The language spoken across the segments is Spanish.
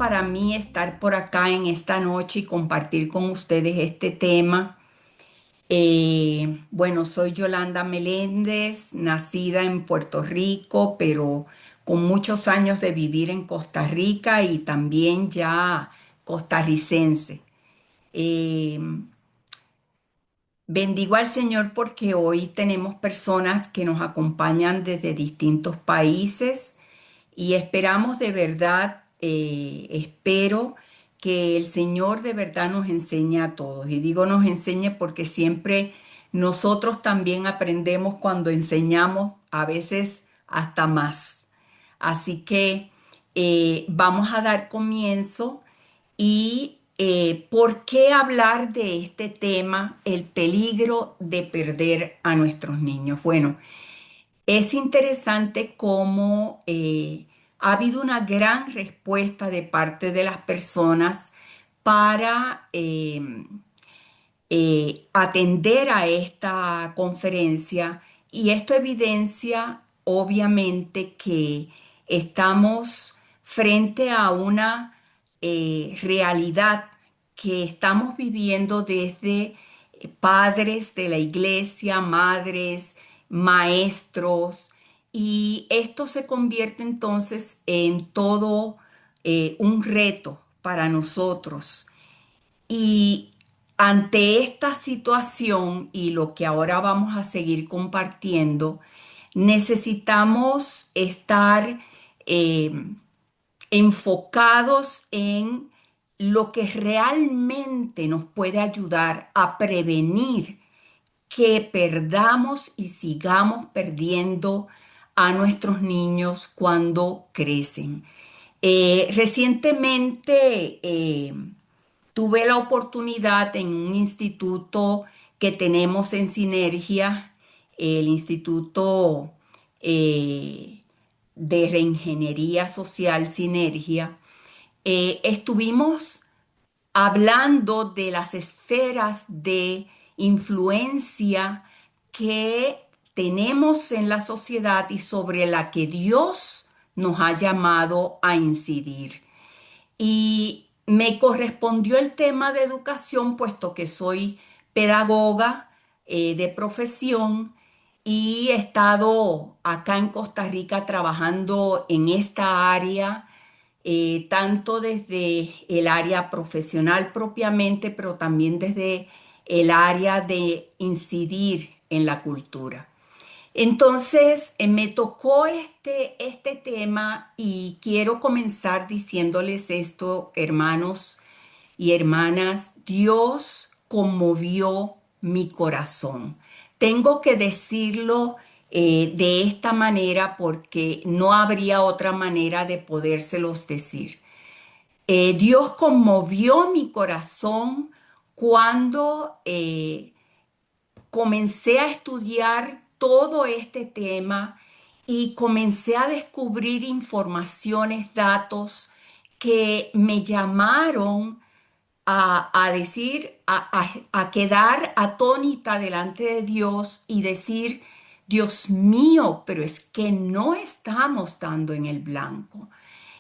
para mí estar por acá en esta noche y compartir con ustedes este tema. Bueno, soy Yolanda Meléndez, nacida en Puerto Rico, pero con muchos años de vivir en Costa Rica y también ya costarricense. Eh, Bendigo al Señor porque hoy tenemos personas que nos acompañan desde distintos países y esperamos de verdad, espero que el Señor de verdad nos enseñe a todos. Y digo nos enseñe porque siempre nosotros también aprendemos cuando enseñamos, a veces hasta más. Así que vamos a dar comienzo y ¿por qué hablar de este tema, el peligro de perder a nuestros niños? Bueno, es interesante cómo ha habido una gran respuesta de parte de las personas para atender a esta conferencia y esto evidencia obviamente que estamos frente a una realidad que estamos viviendo desde padres de la iglesia, madres, maestros, y esto se convierte entonces en todo un reto para nosotros. Y ante esta situación y lo que ahora vamos a seguir compartiendo, necesitamos estar eh, enfocados en lo que realmente nos puede ayudar a prevenir que perdamos y sigamos perdiendo a nuestros niños cuando crecen. Recientemente tuve la oportunidad en un instituto que tenemos en Sinergia, el Instituto eh, de Reingeniería Social Sinergia. Estuvimos hablando de las esferas de influencia que tenemos en la sociedad y sobre la que Dios nos ha llamado a incidir. Y me correspondió el tema de educación, puesto que soy pedagoga de profesión y he estado acá en Costa Rica trabajando en esta área, tanto desde el área profesional propiamente, pero también desde el área de incidir en la cultura. Entonces, me tocó este tema y quiero comenzar diciéndoles esto, hermanos y hermanas. Dios conmovió mi corazón. Tengo que decirlo de esta manera porque no habría otra manera de podérselos decir. Dios conmovió mi corazón cuando comencé a estudiar todo este tema y comencé a descubrir informaciones, datos que me llamaron a decir, a quedar atónita delante de Dios y decir, Dios mío, pero es que no estamos dando en el blanco.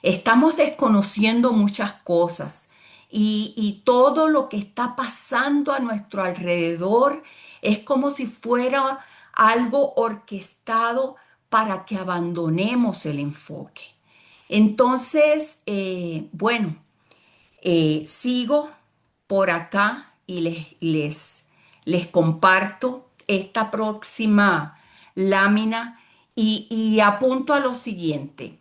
Estamos desconociendo muchas cosas y todo lo que está pasando a nuestro alrededor es como si fuera algo orquestado para que abandonemos el enfoque. Entonces, bueno, sigo por acá y les comparto esta próxima lámina y apunto a lo siguiente.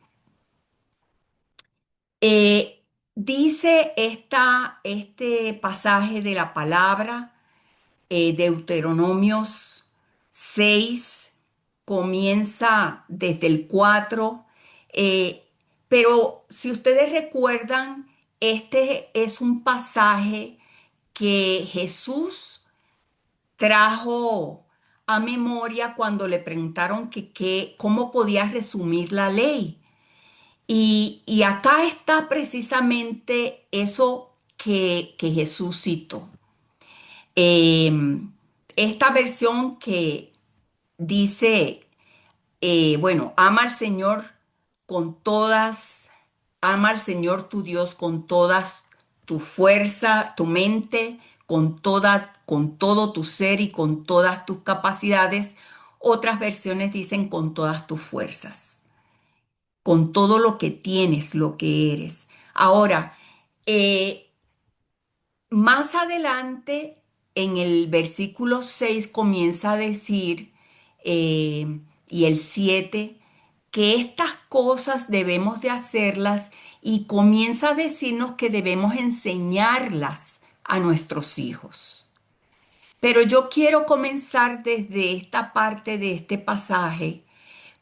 Dice este pasaje de la palabra, Deuteronomios 6 comienza desde el 4, eh, pero si ustedes recuerdan, este es un pasaje que Jesús trajo a memoria cuando le preguntaron cómo podía resumir la ley. Y acá está precisamente eso que Jesús citó. Eh, Esta versión que dice, bueno, ama al Señor con todas, Ama al Señor tu Dios con toda tu fuerza, tu mente, con todo tu ser y con todas tus capacidades. Otras versiones dicen con todas tus fuerzas, con todo lo que tienes, lo que eres. Ahora, eh, más adelante, en el versículo 6 comienza a decir, y el 7 que estas cosas debemos de hacerlas y comienza a decirnos que debemos enseñarlas a nuestros hijos. Pero yo quiero comenzar desde esta parte de este pasaje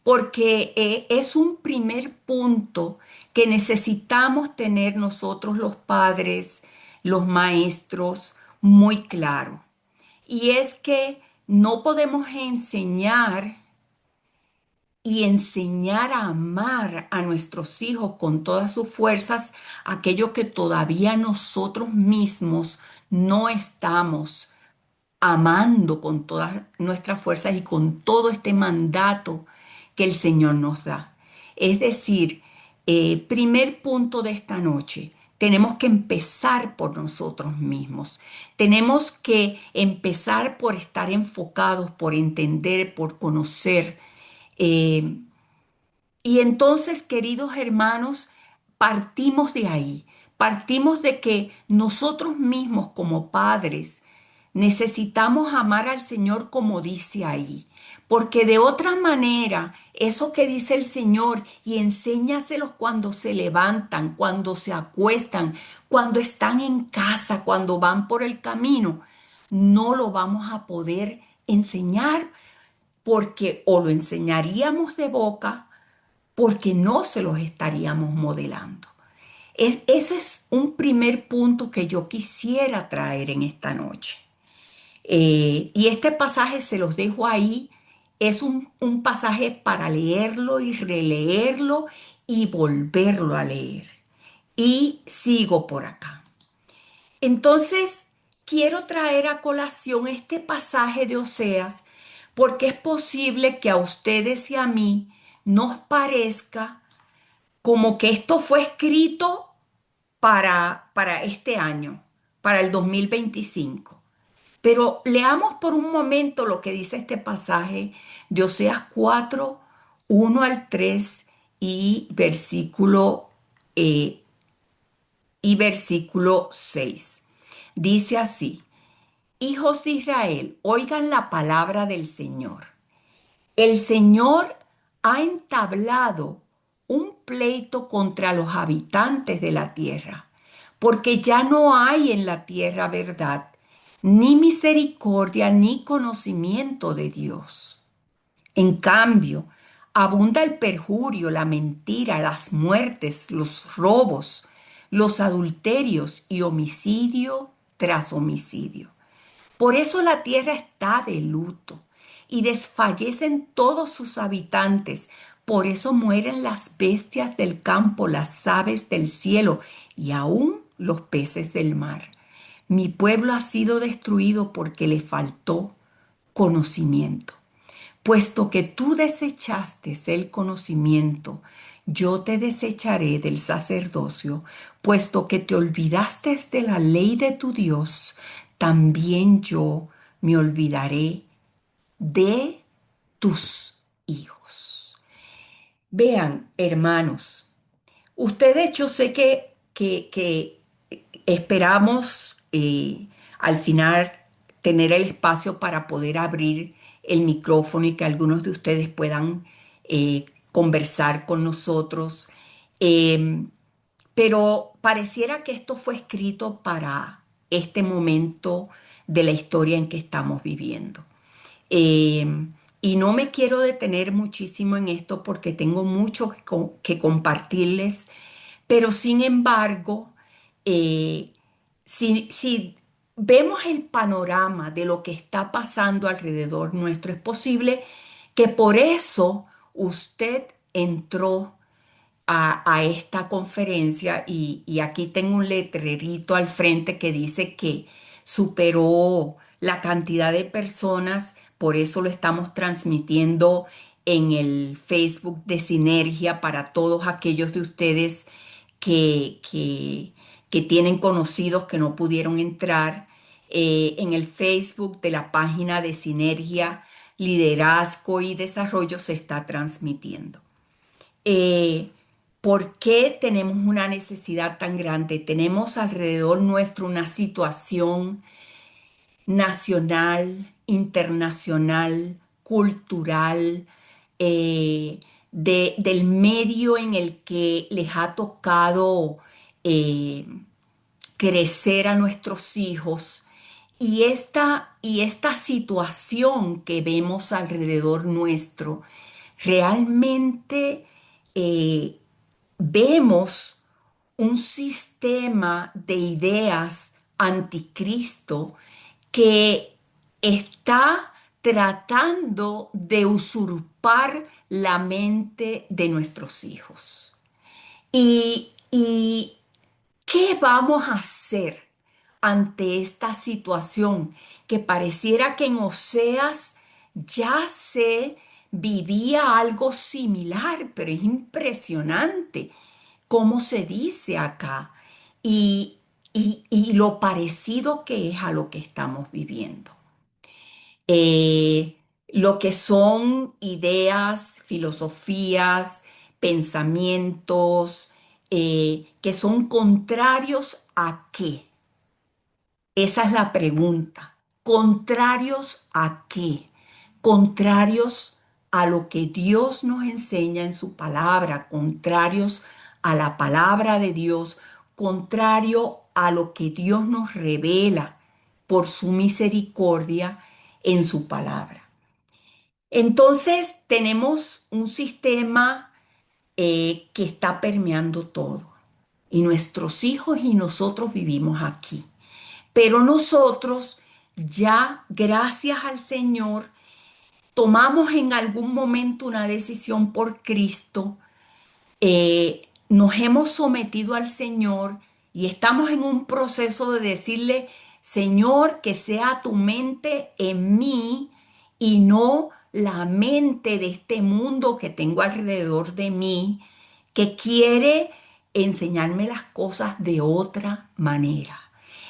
porque es un primer punto que necesitamos tener nosotros los padres, los maestros, muy claro. Y es que no podemos enseñar y enseñar a amar a nuestros hijos con todas sus fuerzas, aquello que todavía nosotros mismos no estamos amando con todas nuestras fuerzas y con todo este mandato que el Señor nos da. Es decir, primer punto de esta noche, tenemos que empezar por nosotros mismos. Tenemos que empezar por estar enfocados, por entender, por conocer. eh, y entonces, queridos hermanos, partimos de ahí, partimos de que nosotros mismos como padres necesitamos amar al Señor como dice ahí, porque de otra manera, eso que dice el Señor y enséñaselos cuando se levantan, cuando se acuestan, cuando están en casa, cuando van por el camino, no lo vamos a poder enseñar porque o lo enseñaríamos de boca porque no se los estaríamos modelando. Ese es un primer punto que yo quisiera traer en esta noche. Y este pasaje se los dejo ahí. Es un pasaje para leerlo y releerlo y volverlo a leer. Y sigo por acá. Entonces, quiero traer a colación este pasaje de Oseas porque es posible que a ustedes y a mí nos parezca como que esto fue escrito para este año, para el 2025. Pero leamos por un momento lo que dice este pasaje de Oseas 4, 1 al 3 y eh, versículo 6. Dice así, hijos de Israel, oigan la palabra del Señor. El Señor ha entablado un pleito contra los habitantes de la tierra, porque ya no hay en la tierra verdad, ni misericordia, ni conocimiento de Dios. En cambio, abunda el perjurio, la mentira, las muertes, los robos, los adulterios y homicidio tras homicidio. Por eso la tierra está de luto y desfallecen todos sus habitantes. Por eso mueren las bestias del campo, las aves del cielo y aún los peces del mar. Mi pueblo ha sido destruido porque le faltó conocimiento. Puesto que tú desechaste el conocimiento, yo te desecharé del sacerdocio, puesto que te olvidaste de la ley de tu Dios, también yo me olvidaré de tus hijos. Vean, hermanos, ustedes yo sé que esperamos al final tener el espacio para poder abrir el micrófono y que algunos de ustedes puedan conversar con nosotros. Eh, pero pareciera que esto fue escrito para este momento de la historia en que estamos viviendo. Eh, y no me quiero detener muchísimo en esto porque tengo mucho que compartirles, pero sin embargo, eh, si vemos el panorama de lo que está pasando alrededor nuestro, es posible que por eso usted entró a esta conferencia y aquí tengo un letrerito al frente que dice que superó la cantidad de personas, por eso lo estamos transmitiendo en el Facebook de Sinergia para todos aquellos de ustedes que, que, que tienen conocidos que no pudieron entrar en el Facebook de la página de Sinergia, Liderazgo y Desarrollo se está transmitiendo. Eh, ¿Por qué tenemos una necesidad tan grande? Tenemos alrededor nuestro una situación nacional, internacional, cultural, del medio en el que les ha tocado eh, crecer a nuestros hijos. Y esta situación que vemos alrededor nuestro, realmente eh, vemos un sistema de ideas anticristo que está tratando de usurpar la mente de nuestros hijos. ¿Y qué vamos a hacer ante esta situación que pareciera que en Oseas ya se vivía algo similar, pero es impresionante cómo se dice acá y, y lo parecido que es a lo que estamos viviendo? Lo que son ideas, filosofías, pensamientos que son contrarios a qué. Esa es la pregunta. ¿Contrarios a qué? Contrarios a lo que Dios nos enseña en su palabra, contrarios a la palabra de Dios, contrario a lo que Dios nos revela por su misericordia en su palabra. Entonces tenemos un sistema que está permeando todo y nuestros hijos y nosotros vivimos aquí. Pero nosotros ya, gracias al Señor, tomamos en algún momento una decisión por Cristo, nos hemos sometido al Señor y estamos en un proceso de decirle, Señor, que sea tu mente en mí y no la mente de este mundo que tengo alrededor de mí, que quiere enseñarme las cosas de otra manera.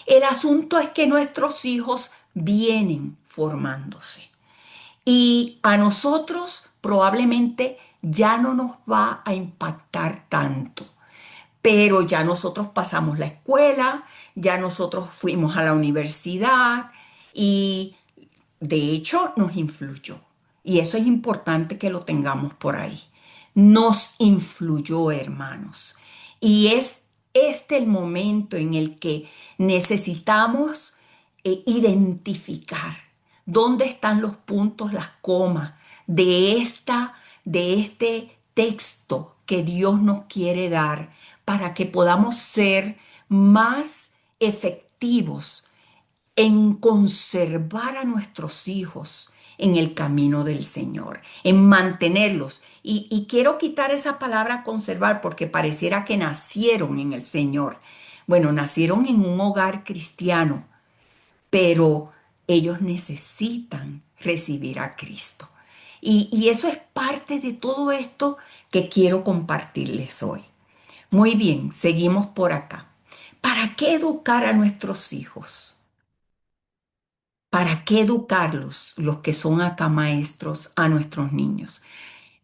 El asunto es que nuestros hijos vienen formándose. Y a nosotros probablemente ya no nos va a impactar tanto, pero ya nosotros pasamos la escuela, ya nosotros fuimos a la universidad y de hecho nos influyó. Y eso es importante que lo tengamos por ahí. Nos influyó, hermanos. Y es este el momento en el que necesitamos identificar dónde están los puntos, las comas de este texto que Dios nos quiere dar para que podamos ser más efectivos en conservar a nuestros hijos en el camino del Señor, en mantenerlos. Y quiero quitar esa palabra conservar porque pareciera que nacieron en el Señor. Bueno, nacieron en un hogar cristiano, pero ellos necesitan recibir a Cristo. Y eso es parte de todo esto que quiero compartirles hoy. Muy bien, seguimos por acá. ¿Para qué educar a nuestros hijos? ¿Para qué educarlos, los que son acá maestros, a nuestros niños?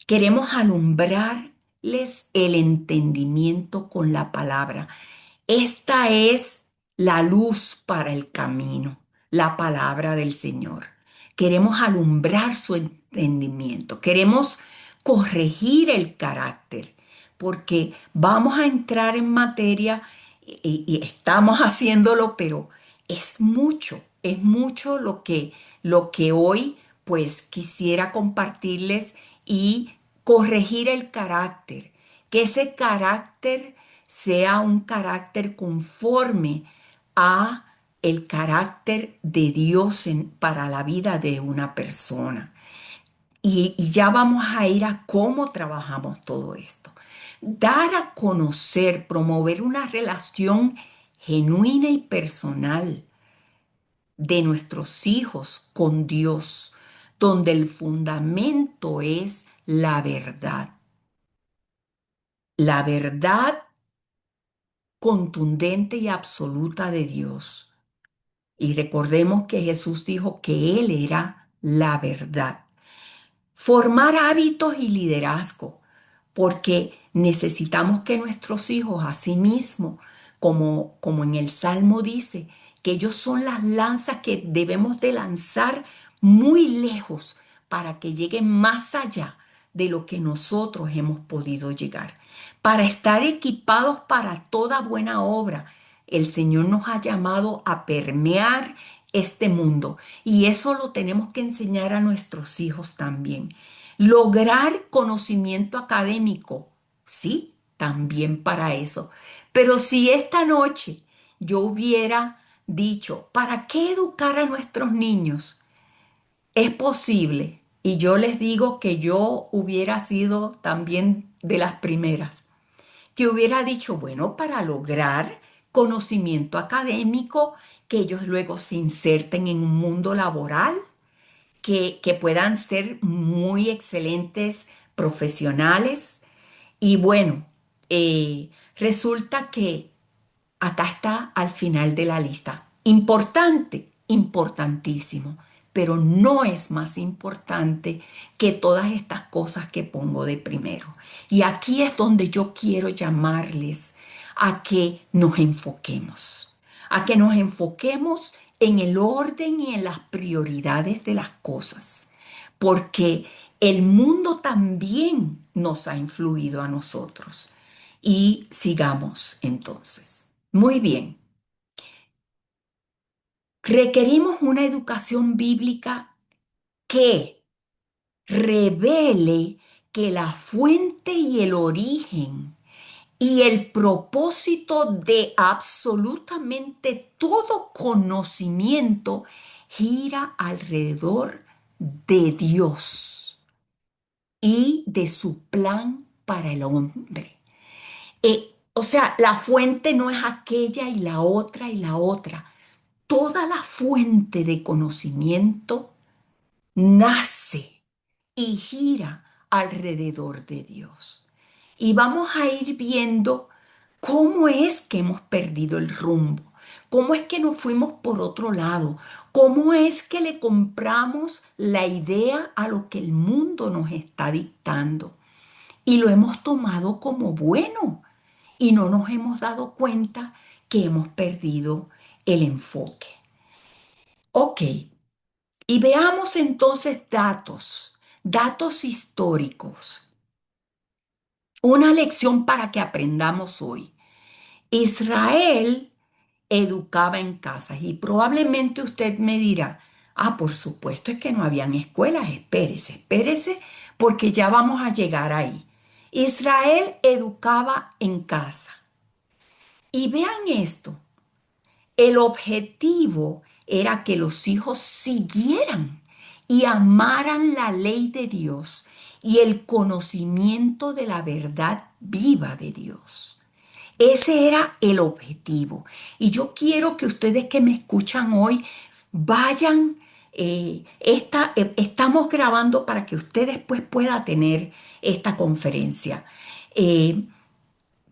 Queremos alumbrarles el entendimiento con la palabra. Esta es la luz para el camino, la palabra del Señor. Queremos alumbrar su entendimiento, queremos corregir el carácter, porque vamos a entrar en materia y estamos haciéndolo, pero es mucho lo que hoy pues quisiera compartirles y corregir el carácter, que ese carácter sea un carácter conforme a el carácter de Dios para la vida de una persona. Y ya vamos a ir a cómo trabajamos todo esto. Dar a conocer, promover una relación genuina y personal de nuestros hijos con Dios, donde el fundamento es la verdad. La verdad contundente y absoluta de Dios. Y recordemos que Jesús dijo que Él era la verdad. Formar hábitos y liderazgo, porque necesitamos que nuestros hijos, asimismo, como en el Salmo dice, que ellos son las lanzas que debemos de lanzar muy lejos para que lleguen más allá de lo que nosotros hemos podido llegar. Para estar equipados para toda buena obra, el Señor nos ha llamado a permear este mundo y eso lo tenemos que enseñar a nuestros hijos también. Lograr conocimiento académico, sí, también para eso. Pero si esta noche yo hubiera dicho, ¿para qué educar a nuestros niños? Es posible. Y yo les digo que yo hubiera sido también de las primeras, que hubiera dicho, bueno, para lograr conocimiento académico, que ellos luego se inserten en un mundo laboral, que puedan ser muy excelentes profesionales. Y bueno, resulta que acá está al final de la lista. Importante, importantísimo, pero no es más importante que todas estas cosas que pongo de primero. Y aquí es donde yo quiero llamarles a que nos enfoquemos, a que nos enfoquemos en el orden y en las prioridades de las cosas, porque el mundo también nos ha influido a nosotros. Y sigamos entonces. Muy bien. Requerimos una educación bíblica que revele que la fuente y el origen y el propósito de absolutamente todo conocimiento gira alrededor de Dios y de su plan para el hombre. O sea, la fuente no es aquella y la otra y la otra. Toda la fuente de conocimiento nace y gira alrededor de Dios. Y vamos a ir viendo cómo es que hemos perdido el rumbo, cómo es que nos fuimos por otro lado, cómo es que le compramos la idea a lo que el mundo nos está dictando y lo hemos tomado como bueno y no nos hemos dado cuenta que hemos perdido el enfoque. Ok, y veamos entonces datos históricos. Una lección para que aprendamos hoy. Israel educaba en casas y probablemente usted me dirá, ah, por supuesto es que no habían escuelas, espérese, espérese, porque ya vamos a llegar ahí. Israel educaba en casa. Y vean esto, el objetivo era que los hijos siguieran y amaran la ley de Dios y el conocimiento de la verdad viva de Dios. Ese era el objetivo. Y yo quiero que ustedes que me escuchan hoy vayan, estamos grabando para que usted después pueda tener esta conferencia. Eh,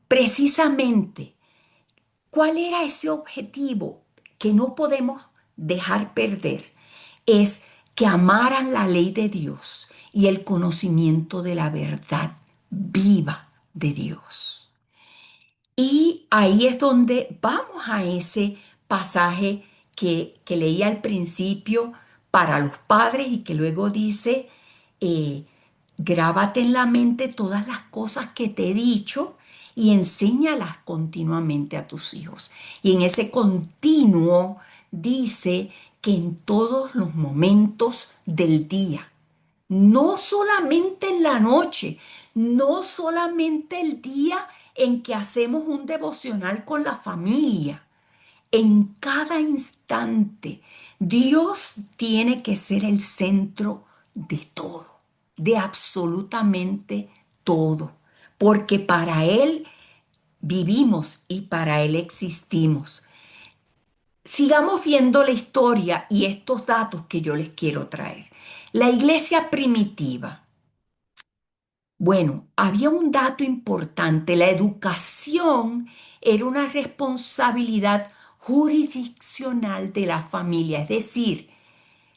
Precisamente, ¿cuál era ese objetivo que no podemos dejar perder? Es que amaran la ley de Dios y el conocimiento de la verdad viva de Dios. Y ahí es donde vamos a ese pasaje que leí al principio para los padres y que luego dice, eh, grábate en la mente todas las cosas que te he dicho y enséñalas continuamente a tus hijos. Y en ese continuo dice que en todos los momentos del día, no solamente en la noche, no solamente el día en que hacemos un devocional con la familia, en cada instante, Dios tiene que ser el centro de todo, de absolutamente todo, porque para Él vivimos y para Él existimos. Sigamos viendo la historia y estos datos que yo les quiero traer. La iglesia primitiva. Bueno, había un dato importante, la educación era una responsabilidad jurisdiccional de la familia, es decir,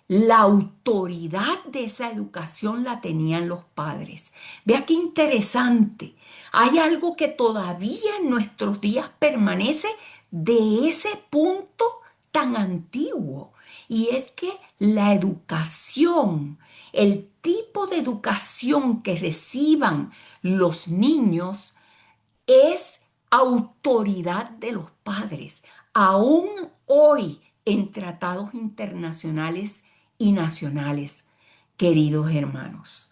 la autoridad de esa educación la tenían los padres. Vea qué interesante. Hay algo que todavía en nuestros días permanece de ese punto tan antiguo. Y es que la educación, el tipo de educación que reciban los niños es autoridad de los padres. Aún hoy en tratados internacionales y nacionales, queridos hermanos.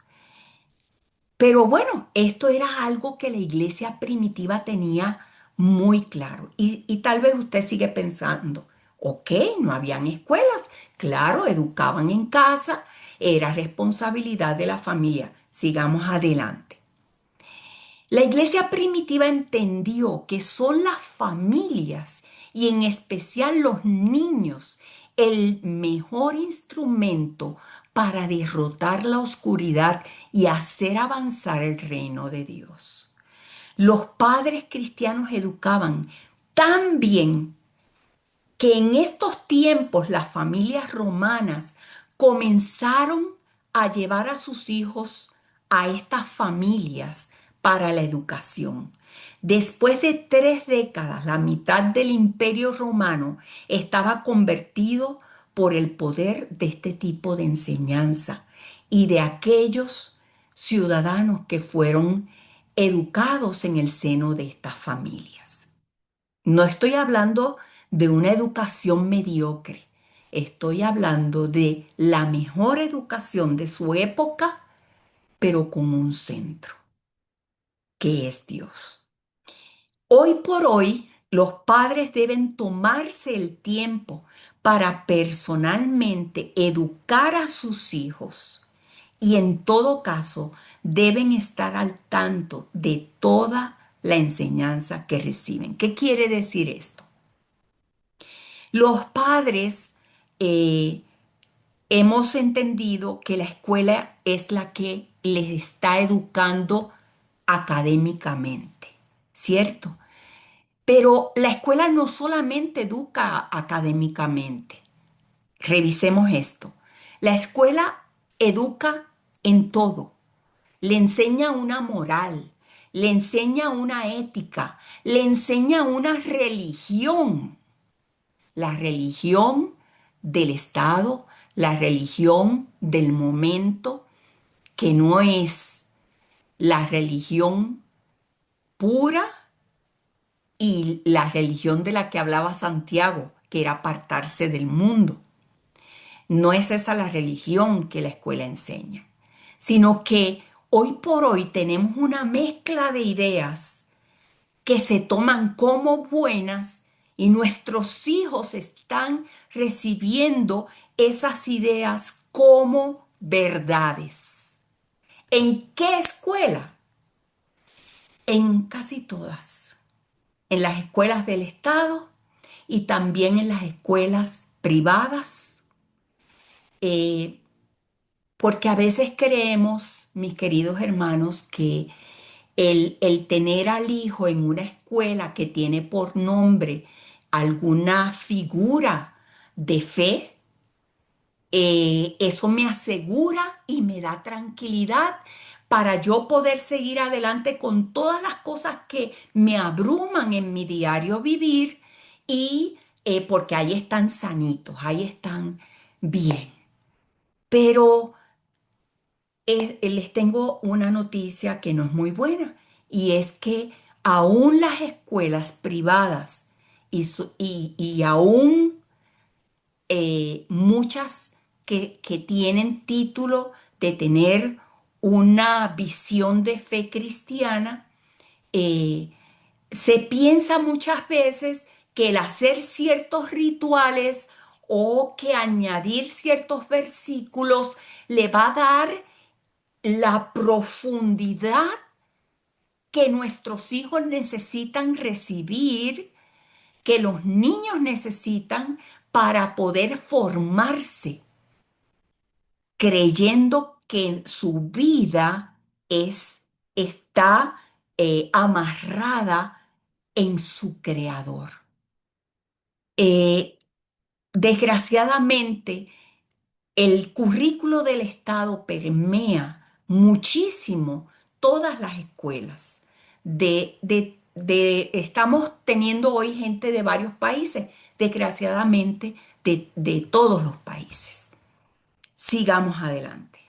Pero bueno, esto era algo que la iglesia primitiva tenía muy claro. Y tal vez usted sigue pensando, ok, no habían escuelas. Claro, educaban en casa, era responsabilidad de la familia. Sigamos adelante. La iglesia primitiva entendió que son las familias y en especial los niños el mejor instrumento para derrotar la oscuridad y hacer avanzar el reino de Dios. Los padres cristianos educaban tan bien que en estos tiempos las familias romanas comenzaron a llevar a sus hijos a estas familias para la educación. Después de 3 décadas, la mitad del imperio romano estaba convertido por el poder de este tipo de enseñanza y de aquellos ciudadanos que fueron educados en el seno de estas familias. No estoy hablando de una educación mediocre. Estoy hablando de la mejor educación de su época, pero con un centro, que es Dios. Hoy por hoy, los padres deben tomarse el tiempo para personalmente educar a sus hijos y en todo caso deben estar al tanto de toda la enseñanza que reciben. ¿Qué quiere decir esto? Los padres eh, hemos entendido que la escuela es la que les está educando académicamente, ¿cierto? Pero la escuela no solamente educa académicamente. Revisemos esto. La escuela educa en todo. Le enseña una moral, le enseña una ética, le enseña una religión, la religión del Estado, la religión del momento, que no es la religión pura y la religión de la que hablaba Santiago, que era apartarse del mundo. No es esa la religión que la escuela enseña, sino que hoy por hoy tenemos una mezcla de ideas que se toman como buenas y nuestros hijos están recibiendo esas ideas como verdades. ¿En qué escuela? En casi todas. En las escuelas del Estado y también en las escuelas privadas. Eh, Porque a veces creemos, mis queridos hermanos, que el tener al hijo en una escuela que tiene por nombre alguna figura de fe, eso me asegura y me da tranquilidad para yo poder seguir adelante con todas las cosas que me abruman en mi diario vivir y porque ahí están sanitos, ahí están bien. Pero les tengo una noticia que no es muy buena y es que aún las escuelas privadas y aún muchas que tienen título de tener una visión de fe cristiana, eh, se piensa muchas veces que el hacer ciertos rituales o que añadir ciertos versículos le va a dar la profundidad que nuestros hijos necesitan recibir, que los niños necesitan para poder formarse, creyendo que su vida está amarrada en su creador. Eh, Desgraciadamente, el currículo del Estado permea muchísimo todas las escuelas. Estamos teniendo hoy gente de varios países, desgraciadamente de todos los países. Sigamos adelante.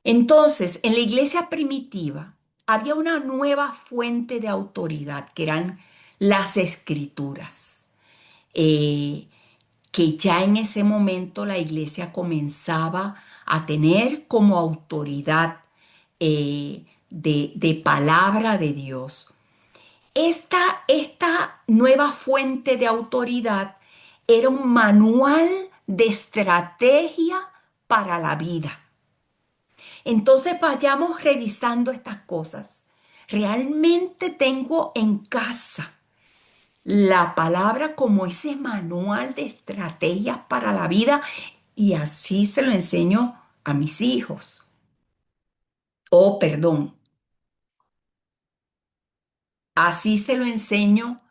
Entonces, en la iglesia primitiva había una nueva fuente de autoridad, que eran las escrituras. Eh, que ya en ese momento la iglesia comenzaba a tener como autoridad de palabra de Dios. Esta nueva fuente de autoridad era un manual de estrategia para la vida. Entonces vayamos revisando estas cosas. Realmente tengo en casa la palabra como ese manual de estrategias para la vida y así se lo enseño a mis hijos. Oh, perdón, así se lo enseño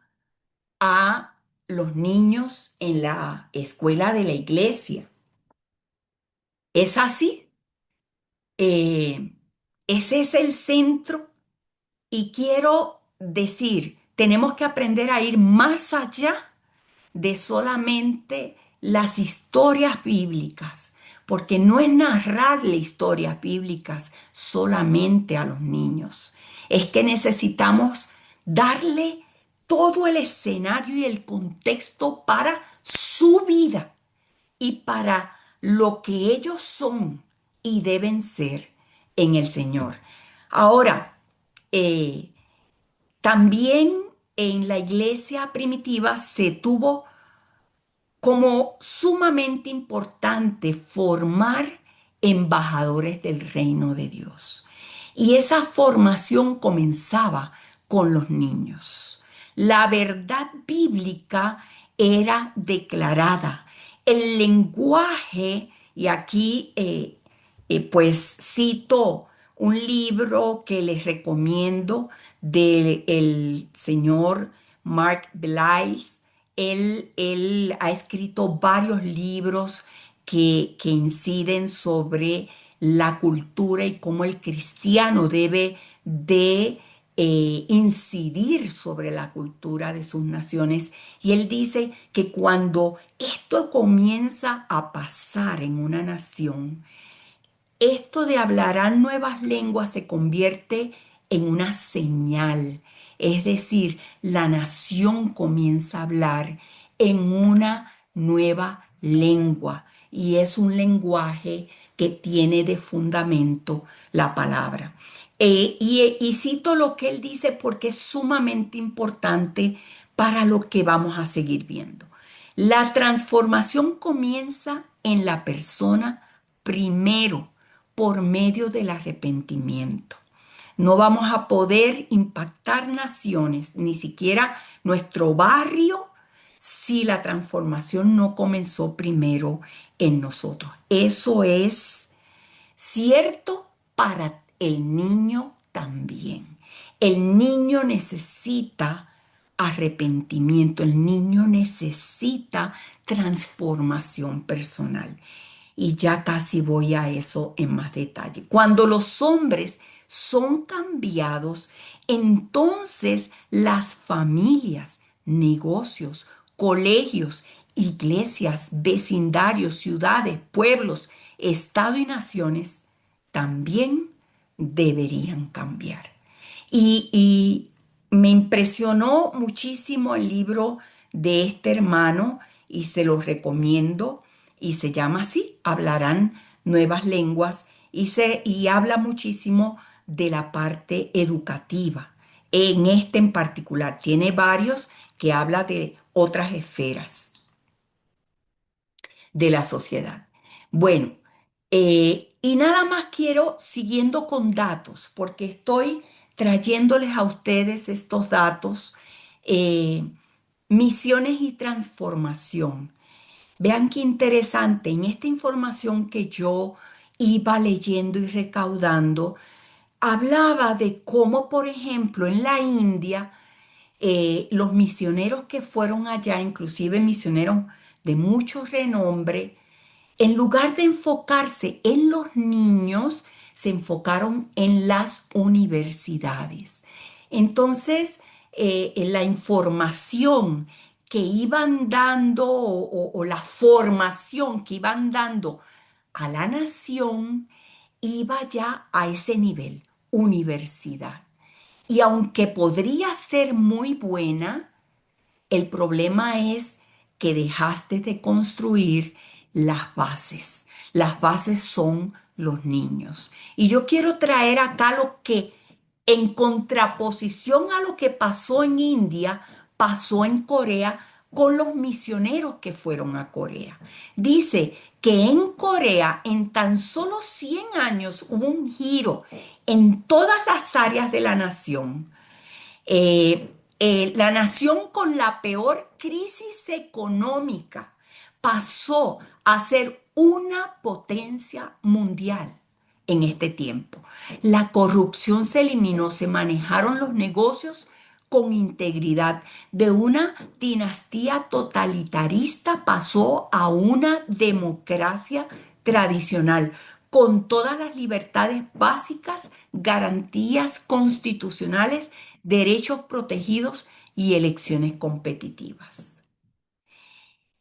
a los niños en la escuela de la iglesia. Es así. Eh, Ese es el centro y quiero decir, tenemos que aprender a ir más allá de solamente las historias bíblicas, porque no es narrarle historias bíblicas solamente a los niños, es que necesitamos darle todo el escenario y el contexto para su vida y para lo que ellos son y deben ser en el Señor. Ahora, eh, también en la iglesia primitiva se tuvo como sumamente importante formar embajadores del reino de Dios. Y esa formación comenzaba con los niños. La verdad bíblica era declarada. El lenguaje, y aquí pues cito un libro que les recomiendo del señor Mark Beliles. Él ha escrito varios libros que inciden sobre la cultura y cómo el cristiano debe de incidir sobre la cultura de sus naciones. Y él dice que cuando esto comienza a pasar en una nación, esto de hablarán nuevas lenguas se convierte en una señal, es decir, la nación comienza a hablar en una nueva lengua y es un lenguaje que tiene de fundamento la palabra. Y cito lo que él dice porque es sumamente importante para lo que vamos a seguir viendo. La transformación comienza en la persona primero por medio del arrepentimiento. No vamos a poder impactar naciones, ni siquiera nuestro barrio, si la transformación no comenzó primero en nosotros. Eso es cierto para el niño también. El niño necesita arrepentimiento, el niño necesita transformación personal. Y ya casi voy a eso en más detalle. Cuando los hombres son cambiados, entonces las familias, negocios, colegios, iglesias, vecindarios, ciudades, pueblos, estado y naciones también deberían cambiar. Y me impresionó muchísimo el libro de este hermano y se lo recomiendo y se llama así, Hablarán nuevas lenguas y habla muchísimo de la parte educativa. En este en particular, tiene varios que habla de otras esferas de la sociedad. Bueno, y nada más quiero, siguiendo con datos, porque estoy trayéndoles a ustedes estos datos, eh, misiones y transformación. Vean qué interesante, en esta información que yo iba leyendo y recaudando, hablaba de cómo, por ejemplo, en la India, los misioneros que fueron allá, inclusive misioneros de mucho renombre, en lugar de enfocarse en los niños, se enfocaron en las universidades. Entonces, la información que iban dando o la formación que iban dando a la nación iba ya a ese nivel, universidad. Y aunque podría ser muy buena, el problema es que dejaste de construir las bases. Las bases son los niños. Y yo quiero traer acá lo que, en contraposición a lo que pasó en India, pasó en Corea con los misioneros que fueron a Corea. Dice que en Corea en tan solo 100 años hubo un giro en todas las áreas de la nación. La nación con la peor crisis económica pasó a ser una potencia mundial en este tiempo. La corrupción se eliminó, se manejaron los negocios con integridad. De una dinastía totalitarista pasó a una democracia tradicional, con todas las libertades básicas, garantías constitucionales, derechos protegidos y elecciones competitivas.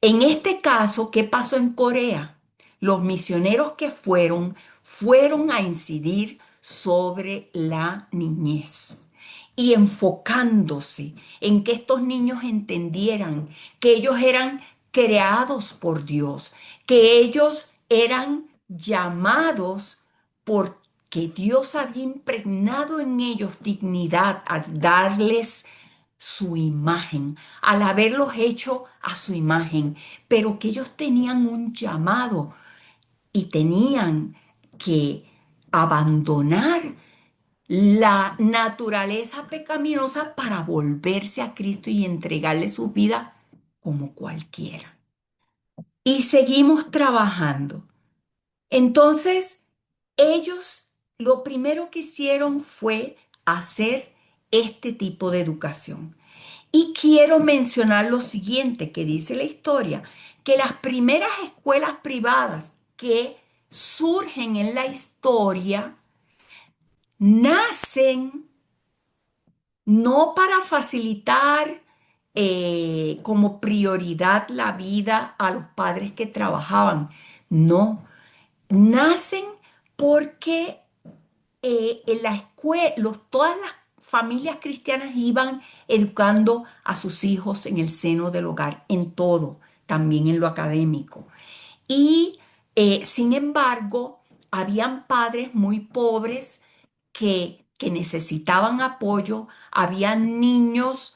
En este caso, ¿qué pasó en Corea? Los misioneros que fueron a incidir sobre la niñez y enfocándose en que estos niños entendieran que ellos eran creados por Dios, que ellos eran llamados porque Dios había impregnado en ellos dignidad al darles su imagen, al haberlos hecho a su imagen, pero que ellos tenían un llamado y tenían que abandonar la naturaleza pecaminosa para volverse a Cristo y entregarle su vida como cualquiera. Y seguimos trabajando. Entonces, ellos lo primero que hicieron fue hacer este tipo de educación. Y quiero mencionar lo siguiente que dice la historia, que las primeras escuelas privadas que surgen en la historia nacen no para facilitar como prioridad la vida a los padres que trabajaban, no, nacen porque en la escuela, todas las familias cristianas iban educando a sus hijos en el seno del hogar, en todo, también en lo académico. Y sin embargo, habían padres muy pobres que necesitaban apoyo, habían niños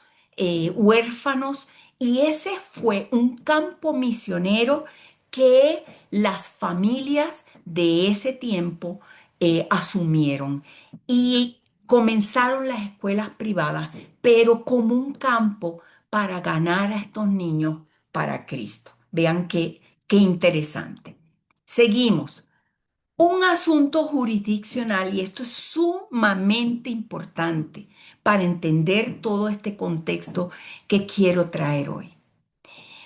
huérfanos, y ese fue un campo misionero que las familias de ese tiempo asumieron y comenzaron las escuelas privadas, pero como un campo para ganar a estos niños para Cristo. Vean qué interesante. Seguimos. Un asunto jurisdiccional, y esto es sumamente importante para entender todo este contexto que quiero traer hoy.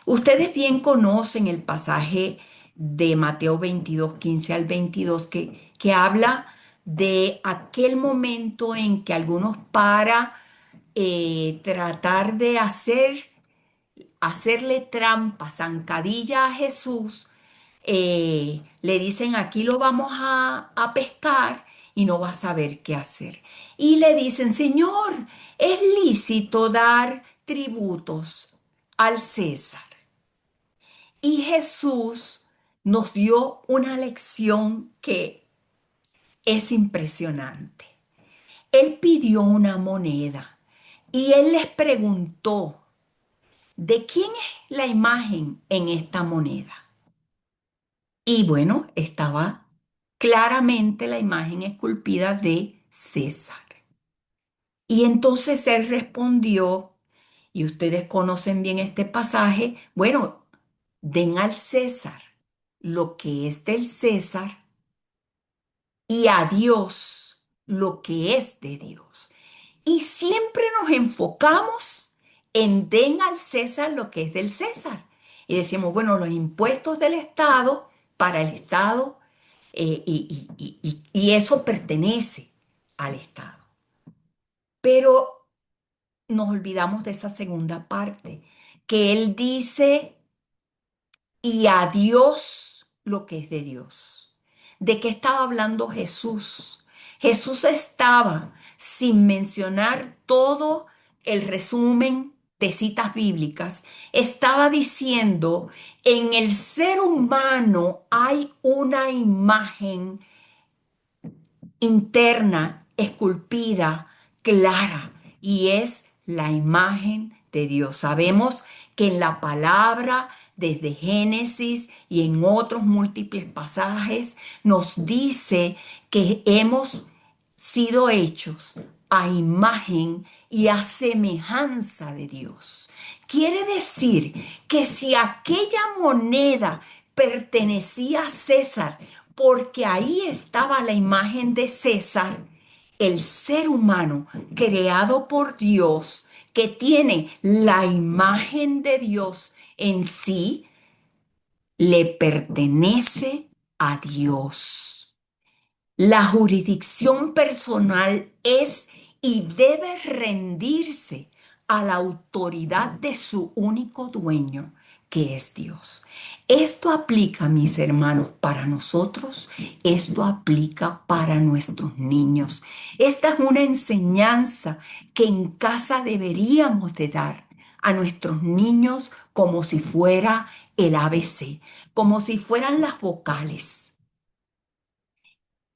Ustedes bien conocen el pasaje de Mateo 22 15 al 22 que habla de aquel momento en que algunos para tratar de hacerle trampa, zancadilla a Jesús, le dicen aquí lo vamos a pescar y no va a saber qué hacer. Y le dicen, Señor, es lícito dar tributos al César. Y Jesús nos dio una lección que es impresionante. Él pidió una moneda y él les preguntó, ¿de quién es la imagen en esta moneda? Y bueno, estaba claramente la imagen esculpida de César. Y entonces él respondió, y ustedes conocen bien este pasaje, bueno, den al César lo que es del César y a Dios lo que es de Dios. Y siempre nos enfocamos en den al César lo que es del César. Y decimos, bueno, los impuestos del Estado para el Estado, y eso pertenece al Estado. Pero nos olvidamos de esa segunda parte, que él dice, y a Dios lo que es de Dios. ¿De qué estaba hablando Jesús? Jesús estaba, sin mencionar todo el resumen de citas bíblicas, estaba diciendo, en el ser humano hay una imagen interna, esculpida, clara, y es la imagen de Dios. Sabemos que en la palabra, desde Génesis y en otros múltiples pasajes, nos dice que hemos sido hechos a imagen y a semejanza de Dios. Quiere decir que si aquella moneda pertenecía a César, porque ahí estaba la imagen de César, el ser humano creado por Dios, que tiene la imagen de Dios en sí, le pertenece a Dios. La jurisdicción personal es y debe rendirse a la autoridad de su único dueño, que es Dios. Esto aplica, mis hermanos, para nosotros, esto aplica para nuestros niños. Esta es una enseñanza que en casa deberíamos de dar a nuestros niños como si fuera el ABC, como si fueran las vocales.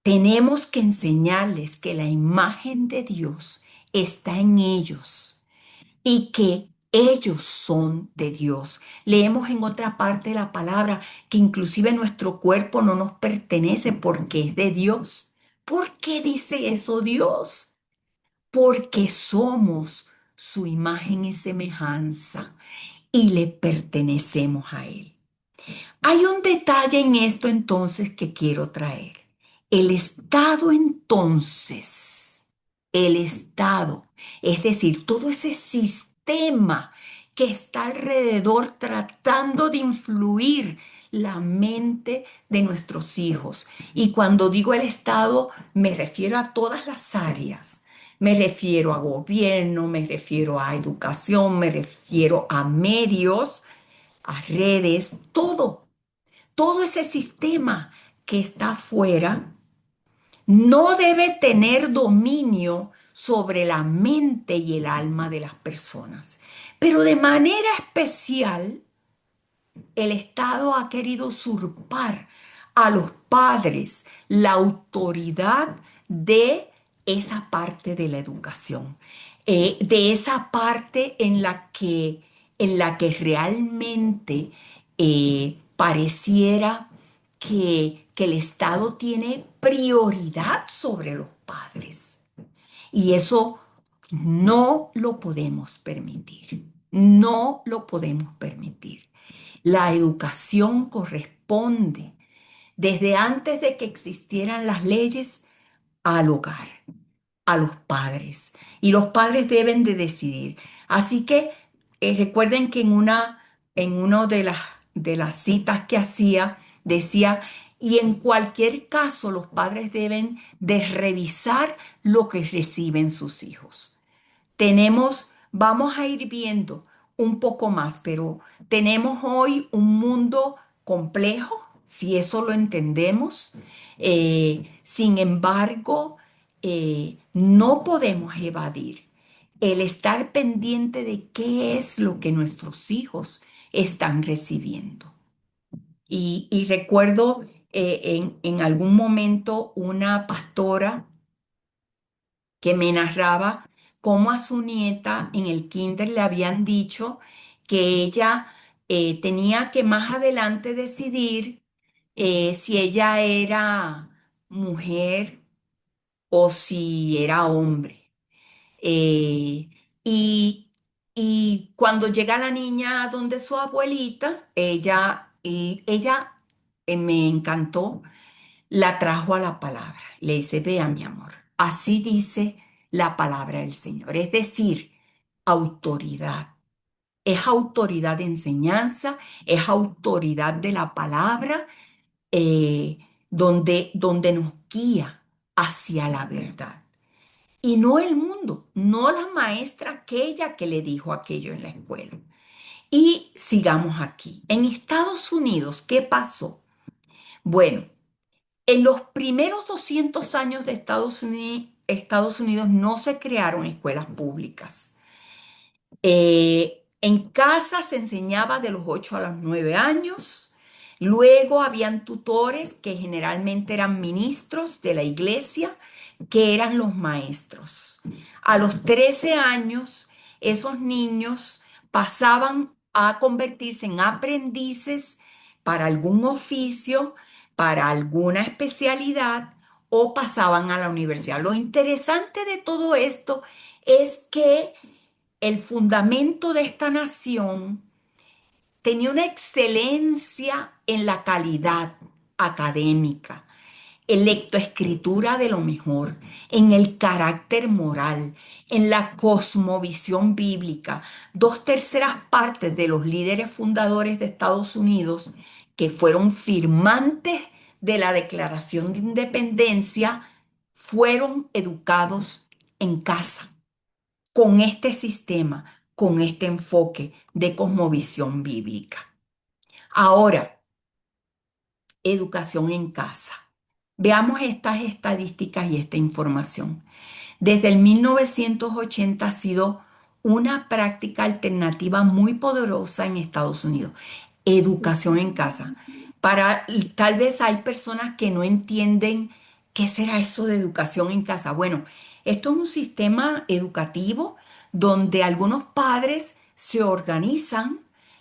Tenemos que enseñarles que la imagen de Dios está en ellos y que ellos son de Dios. Leemos en otra parte de la palabra que inclusive nuestro cuerpo no nos pertenece porque es de Dios. ¿Por qué dice eso Dios? Porque somos su imagen y semejanza y le pertenecemos a Él. Hay un detalle en esto entonces que quiero traer. El Estado entonces, el Estado, es decir, todo ese sistema que está alrededor tratando de influir la mente de nuestros hijos. Y cuando digo el Estado, me refiero a todas las áreas. Me refiero a gobierno, me refiero a educación, me refiero a medios, a redes, todo ese sistema que está afuera no debe tener dominio sobre la mente y el alma de las personas. Pero de manera especial, el Estado ha querido usurpar a los padres la autoridad de esa parte de la educación, de esa parte en la que realmente pareciera que el Estado tiene prioridad sobre los padres. Y eso no lo podemos permitir. No lo podemos permitir. La educación corresponde desde antes de que existieran las leyes al hogar, a los padres. Y los padres deben de decidir. Así que recuerden que en una de las citas que hacía, decía, y en cualquier caso los padres deben de revisar lo que reciben sus hijos. Vamos a ir viendo un poco más, pero tenemos hoy un mundo complejo, si eso lo entendemos. Sin embargo, no podemos evadir el estar pendiente de qué es lo que nuestros hijos están recibiendo. Y recuerdo en algún momento una pastora que me narraba cómo a su nieta en el kinder le habían dicho que ella tenía que más adelante decidir si ella era mujer o si era hombre. Eh, y, y cuando llega la niña donde su abuelita, ella me encantó, la trajo a la palabra. Le dice, vea mi amor, así dice la palabra del Señor. Es decir, autoridad. es autoridad de enseñanza, es autoridad de la palabra, eh, donde nos guía hacia la verdad. Y no el mundo, no la maestra aquella que le dijo aquello en la escuela. Y sigamos aquí. En Estados Unidos, ¿qué pasó? Bueno, en los primeros 200 años de Estados Unidos no se crearon escuelas públicas. En casa se enseñaba de los 8 a los 9 años. Luego habían tutores que generalmente eran ministros de la iglesia, que eran los maestros. A los 13 años, esos niños pasaban a convertirse en aprendices para algún oficio, para alguna especialidad o pasaban a la universidad. Lo interesante de todo esto es que el fundamento de esta nación tenía una excelencia en la calidad académica, en lectoescritura de lo mejor, en el carácter moral, en la cosmovisión bíblica. Dos terceras partes de los líderes fundadores de Estados Unidos, que fueron firmantes de la Declaración de Independencia, fueron educados en casa con este sistema, con este enfoque de cosmovisión bíblica. Ahora, educación en casa. Veamos estas estadísticas y esta información. Desde el 1980 ha sido una práctica alternativa muy poderosa en Estados Unidos. Educación en casa. Tal vez hay personas que no entienden qué será eso de educación en casa. Bueno, esto es un sistema educativo donde algunos padres se organizan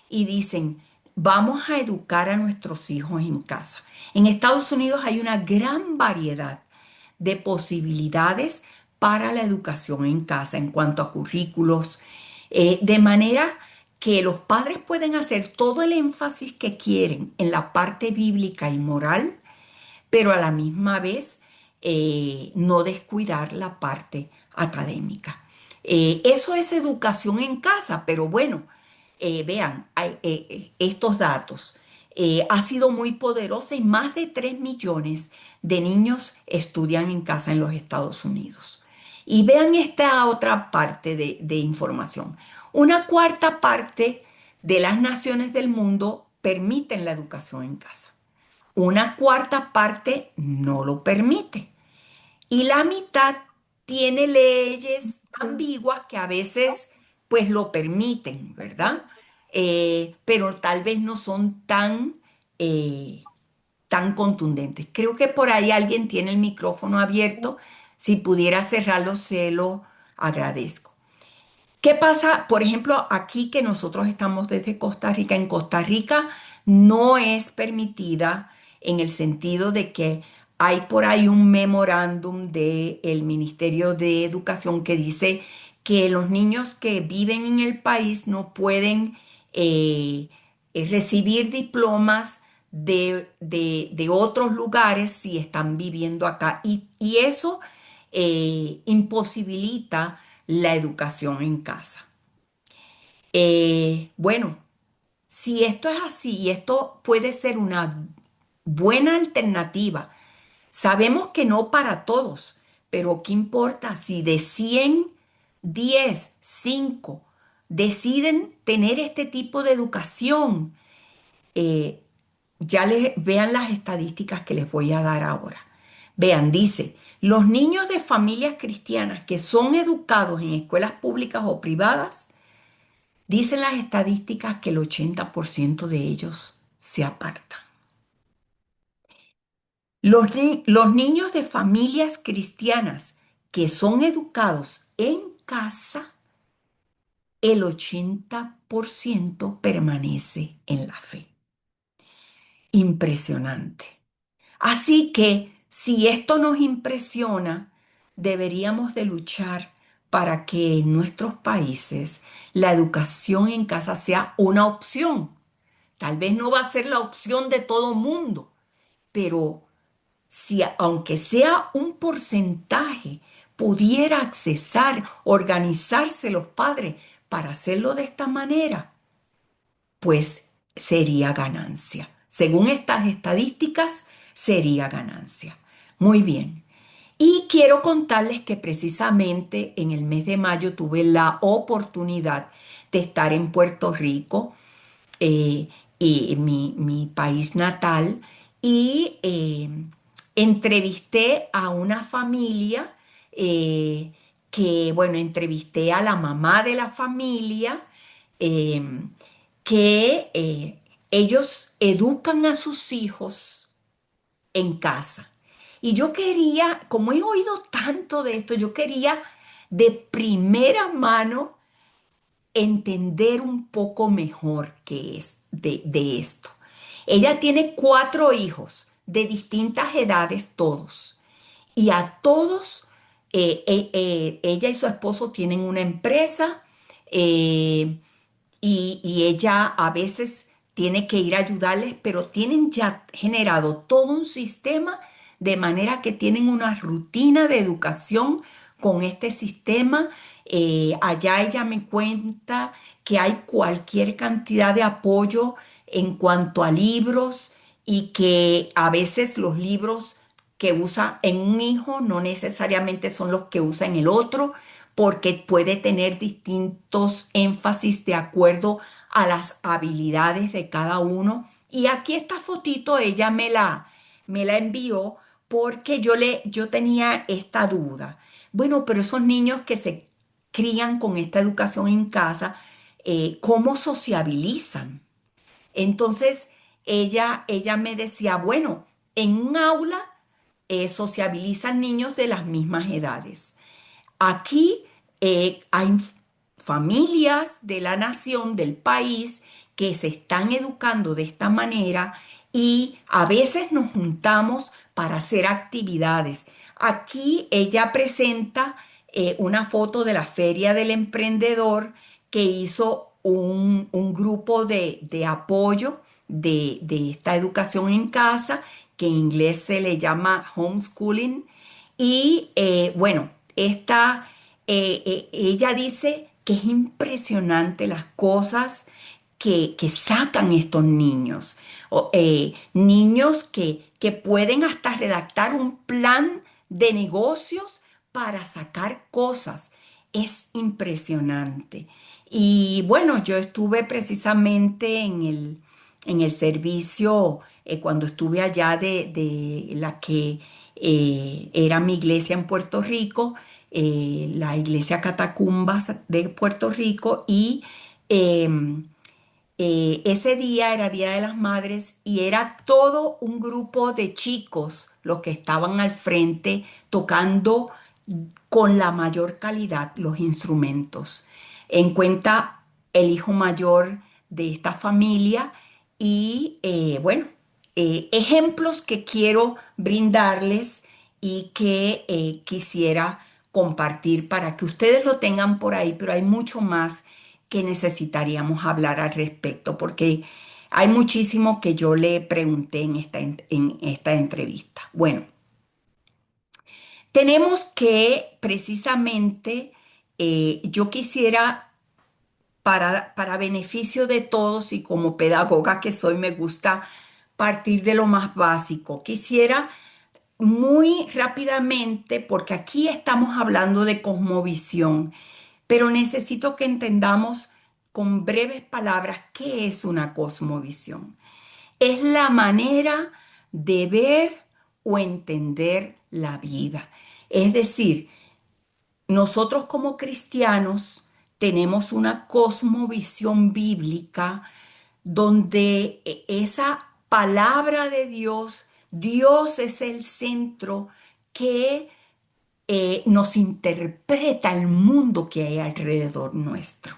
y dicen, vamos a educar a nuestros hijos en casa. En Estados Unidos hay una gran variedad de posibilidades para la educación en casa en cuanto a currículos, de manera que los padres pueden hacer todo el énfasis que quieren en la parte bíblica y moral, pero a la misma vez no descuidar la parte académica. Eso es educación en casa, pero bueno, vean estos datos. Ha sido muy poderosa y más de 3 millones de niños estudian en casa en los Estados Unidos. Y vean esta otra parte de información. Una cuarta parte de las naciones del mundo permiten la educación en casa. Una cuarta parte no lo permite. Y la mitad tiene leyes ambiguas que a veces pues lo permiten, ¿verdad? Pero tal vez no son eh, tan contundentes. Creo que por ahí alguien tiene el micrófono abierto. Si pudiera cerrarlo, se lo agradezco. ¿Qué pasa, por ejemplo, aquí que nosotros estamos desde Costa Rica? En Costa Rica no es permitida en el sentido de que hay por ahí un memorándum del Ministerio de Educación que dice que los niños que viven en el país no pueden recibir diplomas de otros lugares si están viviendo acá. Y eso imposibilita la educación en casa. Bueno, si esto es así y esto puede ser una buena alternativa, sabemos que no para todos, pero ¿qué importa si de 100, 10, 5 deciden tener este tipo de educación? Eh, vean las estadísticas que les voy a dar ahora. Vean, dice, los niños de familias cristianas que son educados en escuelas públicas o privadas, dicen las estadísticas que el 80% de ellos se apartan. Los niños de familias cristianas que son educados en casa, el 80% permanece en la fe. Impresionante. Así que si esto nos impresiona, deberíamos de luchar para que en nuestros países la educación en casa sea una opción. Tal vez no va a ser la opción de todo mundo, pero si aunque sea un porcentaje pudiera accesar, organizarse los padres para hacerlo de esta manera, pues sería ganancia. Según estas estadísticas, sería ganancia. Muy bien. Y quiero contarles que precisamente en el mes de mayo tuve la oportunidad de estar en Puerto Rico, eh, y mi país natal, y entrevisté a una familia bueno, entrevisté a la mamá de la familia, eh, que ellos educan a sus hijos en casa. Y yo quería, como he oído tanto de esto, yo quería de primera mano entender un poco mejor qué es de esto. Ella tiene 4 hijos de distintas edades, todos. Y a todos, ella y su esposo tienen una empresa, eh, y ella a veces tiene que ir a ayudarles, pero tienen ya generado todo un sistema de manera que tienen una rutina de educación con este sistema. Allá ella me cuenta que hay cualquier cantidad de apoyo en cuanto a libros, y que a veces los libros que usa en un hijo no necesariamente son los que usa en el otro, porque puede tener distintos énfasis de acuerdo a las habilidades de cada uno. Y aquí esta fotito ella me la envió porque yo tenía esta duda. Bueno, pero esos niños que se crían con esta educación en casa, ¿cómo sociabilizan? Entonces ella me decía, bueno, en un aula sociabilizan niños de las mismas edades. Aquí hay familias de la nación, del país, que se están educando de esta manera, y a veces nos juntamos para hacer actividades. Aquí ella presenta una foto de la Feria del Emprendedor que hizo un grupo de apoyo de esta educación en casa, que en inglés se le llama homeschooling. Y bueno, ella dice que es impresionante las cosas que sacan estos niños. Niños que pueden hasta redactar un plan de negocios para sacar cosas. Es impresionante. Y bueno, yo estuve precisamente en el servicio, cuando estuve allá de la que era mi iglesia en Puerto Rico, la iglesia Catacumbas de Puerto Rico. Y ese día era Día de las Madres, y era todo un grupo de chicos los que estaban al frente tocando con la mayor calidad los instrumentos. En cuenta el hijo mayor de esta familia. Y bueno, ejemplos que quiero brindarles y que quisiera compartir para que ustedes lo tengan por ahí, pero hay mucho más que necesitaríamos hablar al respecto, porque hay muchísimo que yo le pregunté en esta entrevista. Bueno, tenemos que precisamente, yo quisiera, para beneficio de todos y como pedagoga que soy, me gusta partir de lo más básico. Quisiera muy rápidamente, porque aquí estamos hablando de cosmovisión, pero necesito que entendamos con breves palabras qué es una cosmovisión. Es la manera de ver o entender la vida. Es decir, nosotros como cristianos tenemos una cosmovisión bíblica donde esa palabra de Dios, Dios es el centro que nos interpreta el mundo que hay alrededor nuestro.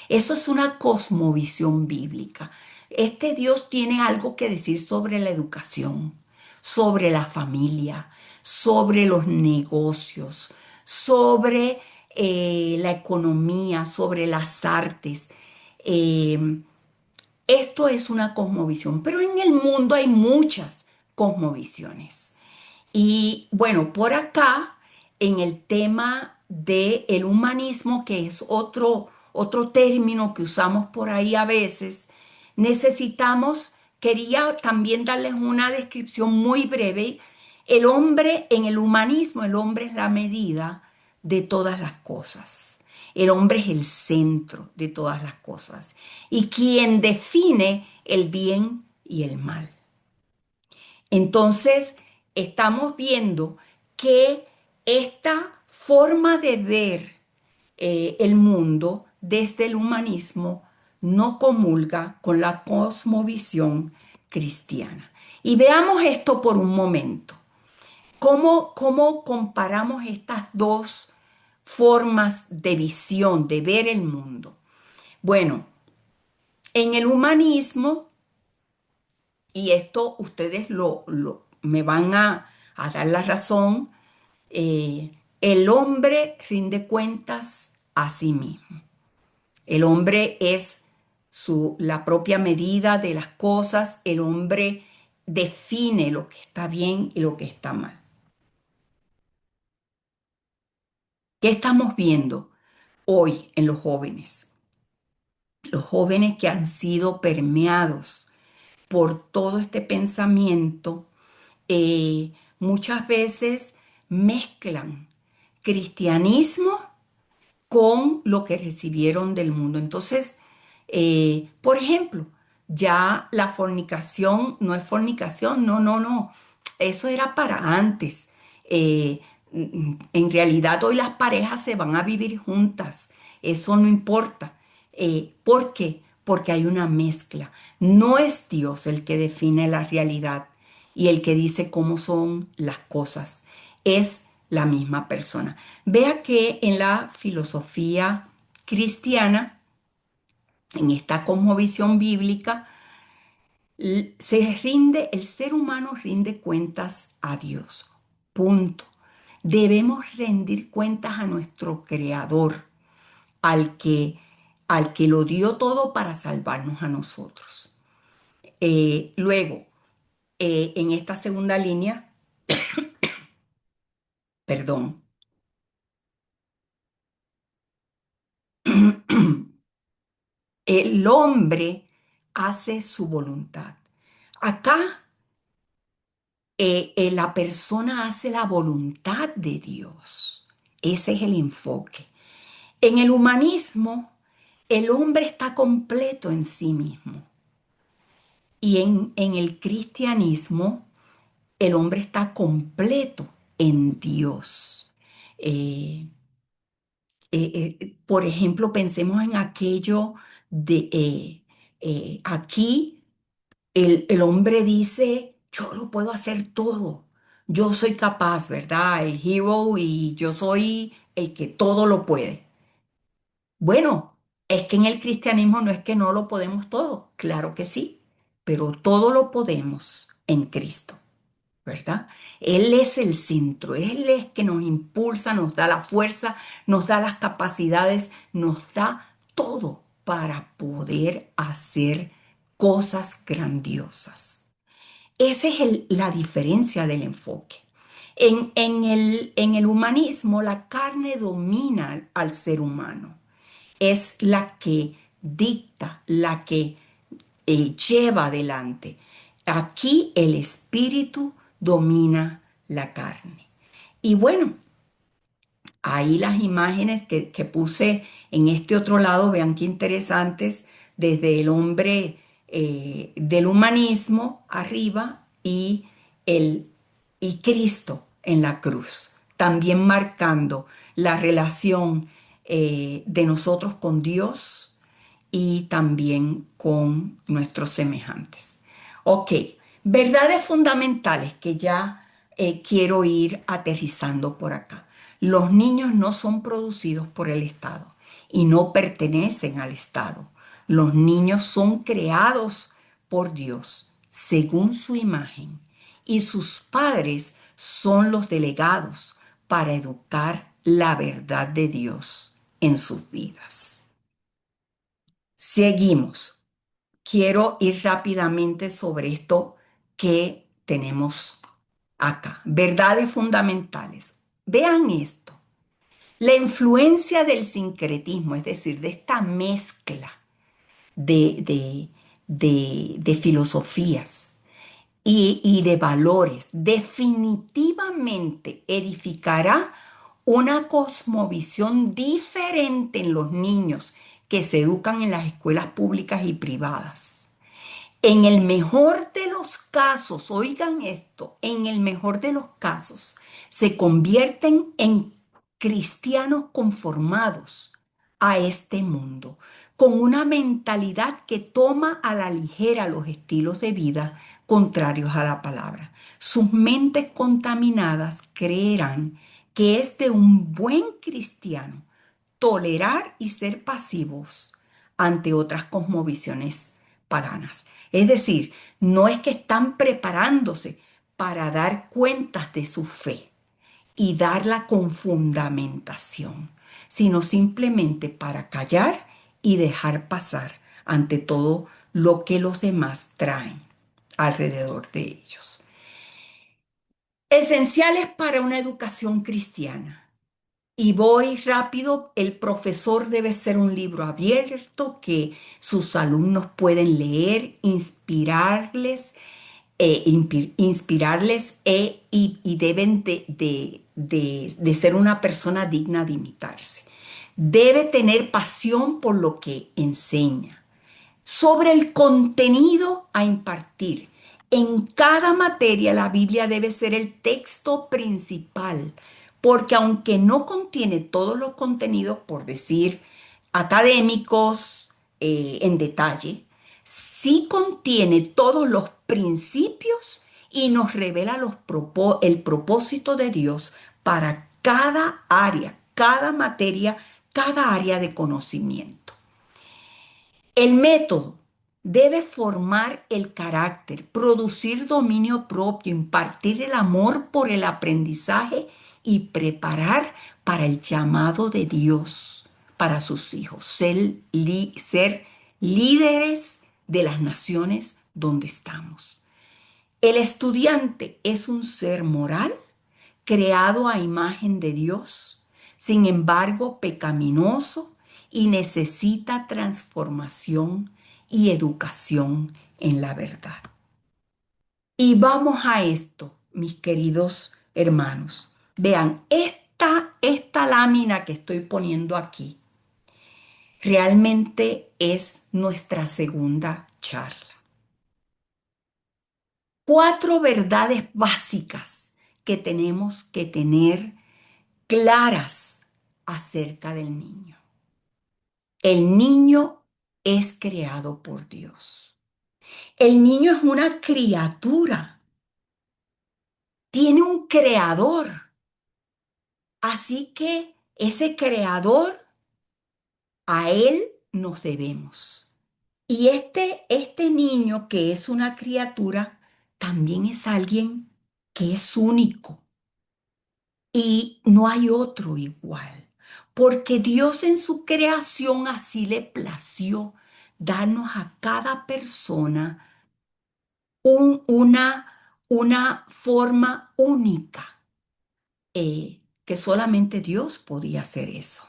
Eso es una cosmovisión bíblica. Este Dios tiene algo que decir sobre la educación, sobre la familia, sobre los negocios, sobre la economía, sobre las artes. Eh, Esto es una cosmovisión, pero en el mundo hay muchas cosmovisiones. Y bueno, por acá, en el tema del humanismo, que es otro término que usamos por ahí a veces, necesitamos, quería también darles una descripción muy breve. El hombre, en el humanismo, el hombre es la medida de todas las cosas. El hombre es el centro de todas las cosas y quien define el bien y el mal. Entonces, estamos viendo que esta forma de ver el mundo desde el humanismo no comulga con la cosmovisión cristiana. Y veamos esto por un momento. ¿Cómo comparamos estas dos formas de visión, de ver el mundo? Bueno, en el humanismo, y esto ustedes me van a dar la razón, el hombre rinde cuentas a sí mismo. El hombre es la propia medida de las cosas, el hombre define lo que está bien y lo que está mal. ¿Qué estamos viendo hoy en los jóvenes? Los jóvenes que han sido permeados por todo este pensamiento, muchas veces mezclan cristianismo con lo que recibieron del mundo. Entonces, por ejemplo, ya la fornicación no es fornicación, no, no, no. Eso era para antes. En realidad hoy las parejas se van a vivir juntas. Eso no importa. ¿Por qué? Porque hay una mezcla. No es Dios el que define la realidad y el que dice cómo son las cosas. Es la misma persona. Vea que en la filosofía cristiana, en esta cosmovisión bíblica, el ser humano rinde cuentas a Dios. Punto. Debemos rendir cuentas a nuestro Creador, al que, al que lo dio todo para salvarnos a nosotros. Luego, en esta segunda línea, perdón, el hombre hace su voluntad. Acá la persona hace la voluntad de Dios. Ese es el enfoque. En el humanismo, el hombre está completo en sí mismo. Y en el cristianismo, el hombre está completo en Dios. Eh, por ejemplo, pensemos en aquello de aquí. El hombre dice, yo lo puedo hacer todo. Yo soy capaz, ¿verdad? El hero y yo soy el que todo lo puede. Bueno, es que en el cristianismo no es que no lo podemos todo. Claro que sí, pero todo lo podemos en Cristo, ¿verdad? Él es el centro, Él es que nos impulsa, nos da la fuerza, nos da las capacidades, nos da todo para poder hacer cosas grandiosas. Esa es la diferencia del enfoque. En el humanismo, la carne domina al ser humano. Es la que dicta, la que lleva adelante. Aquí el espíritu domina la carne. Y bueno, ahí las imágenes que puse en este otro lado, vean qué interesantes, desde el hombre del humanismo arriba el, y Cristo en la cruz, también marcando la relación de nosotros con Dios y también con nuestros semejantes. Ok, verdades fundamentales que ya quiero ir aterrizando por acá. Los niños no son producidos por el Estado y no pertenecen al Estado. Los niños son creados por Dios según su imagen y sus padres son los delegados para educar la verdad de Dios en sus vidas. Seguimos. Quiero ir rápidamente sobre esto que tenemos acá. Verdades fundamentales. Vean esto. La influencia del sincretismo, es decir, de esta mezcla de filosofías y de valores, definitivamente edificará una cosmovisión diferente en los niños que se educan en las escuelas públicas y privadas. En el mejor de los casos, oigan esto, en el mejor de los casos, se convierten en cristianos conformados a este mundo, con una mentalidad que toma a la ligera los estilos de vida contrarios a la palabra. Sus mentes contaminadas creerán que es de un buen cristiano tolerar y ser pasivos ante otras cosmovisiones paganas. Es decir, no es que están preparándose para dar cuentas de su fe y darla con fundamentación, sino simplemente para callar y dejar pasar ante todo lo que los demás traen alrededor de ellos. Esenciales para una educación cristiana. Y voy rápido, el profesor debe ser un libro abierto que sus alumnos pueden leer, inspirarles y deben de ser una persona digna de imitarse. Debe tener pasión por lo que enseña. Sobre el contenido a impartir. En cada materia la Biblia debe ser el texto principal, porque aunque no contiene todos los contenidos, por decir, académicos en detalle, sí contiene todos los principios y nos revela el propósito de Dios para cada área, cada materia, cada área de conocimiento. El método debe formar el carácter, producir dominio propio, impartir el amor por el aprendizaje y preparar para el llamado de Dios para sus hijos, ser líderes de las naciones donde estamos. El estudiante es un ser moral creado a imagen de Dios, sin embargo pecaminoso y necesita transformación y educación en la verdad. Y vamos a esto, mis queridos hermanos. Vean, esta lámina que estoy poniendo aquí realmente es nuestra segunda charla. 4 verdades básicas que tenemos que tener claras acerca del niño. El niño es creado por Dios. El niño es una criatura, tiene un creador. Así que ese creador, a él nos debemos. Y este niño que es una criatura, también es alguien que es único. Y no hay otro igual, porque Dios en su creación así le plació darnos a cada persona una forma única, que solamente Dios podía hacer eso.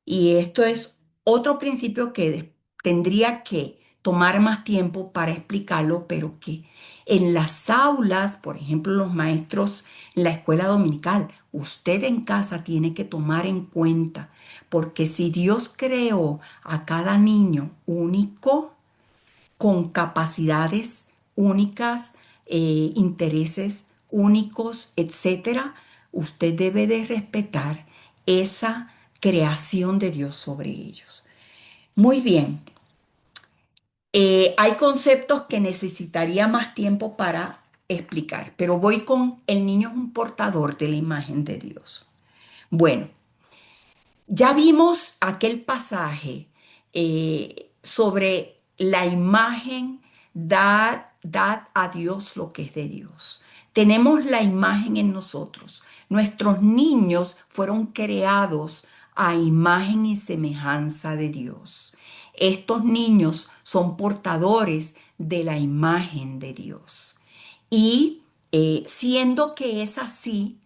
Y esto es otro principio que tendría que tomar más tiempo para explicarlo, pero que en las aulas, por ejemplo, los maestros en la escuela dominical, usted en casa tiene que tomar en cuenta, porque si Dios creó a cada niño único, con capacidades únicas, intereses únicos, etcétera, usted debe de respetar esa creación de Dios sobre ellos. Muy bien, hay conceptos que necesitaría más tiempo para explicar, pero voy con el niño es un portador de la imagen de Dios. Bueno, ya vimos aquel pasaje sobre la imagen, dad a Dios lo que es de Dios. Tenemos la imagen en nosotros. Nuestros niños fueron creados a imagen y semejanza de Dios. Estos niños son portadores de la imagen de Dios. Y siendo que es así,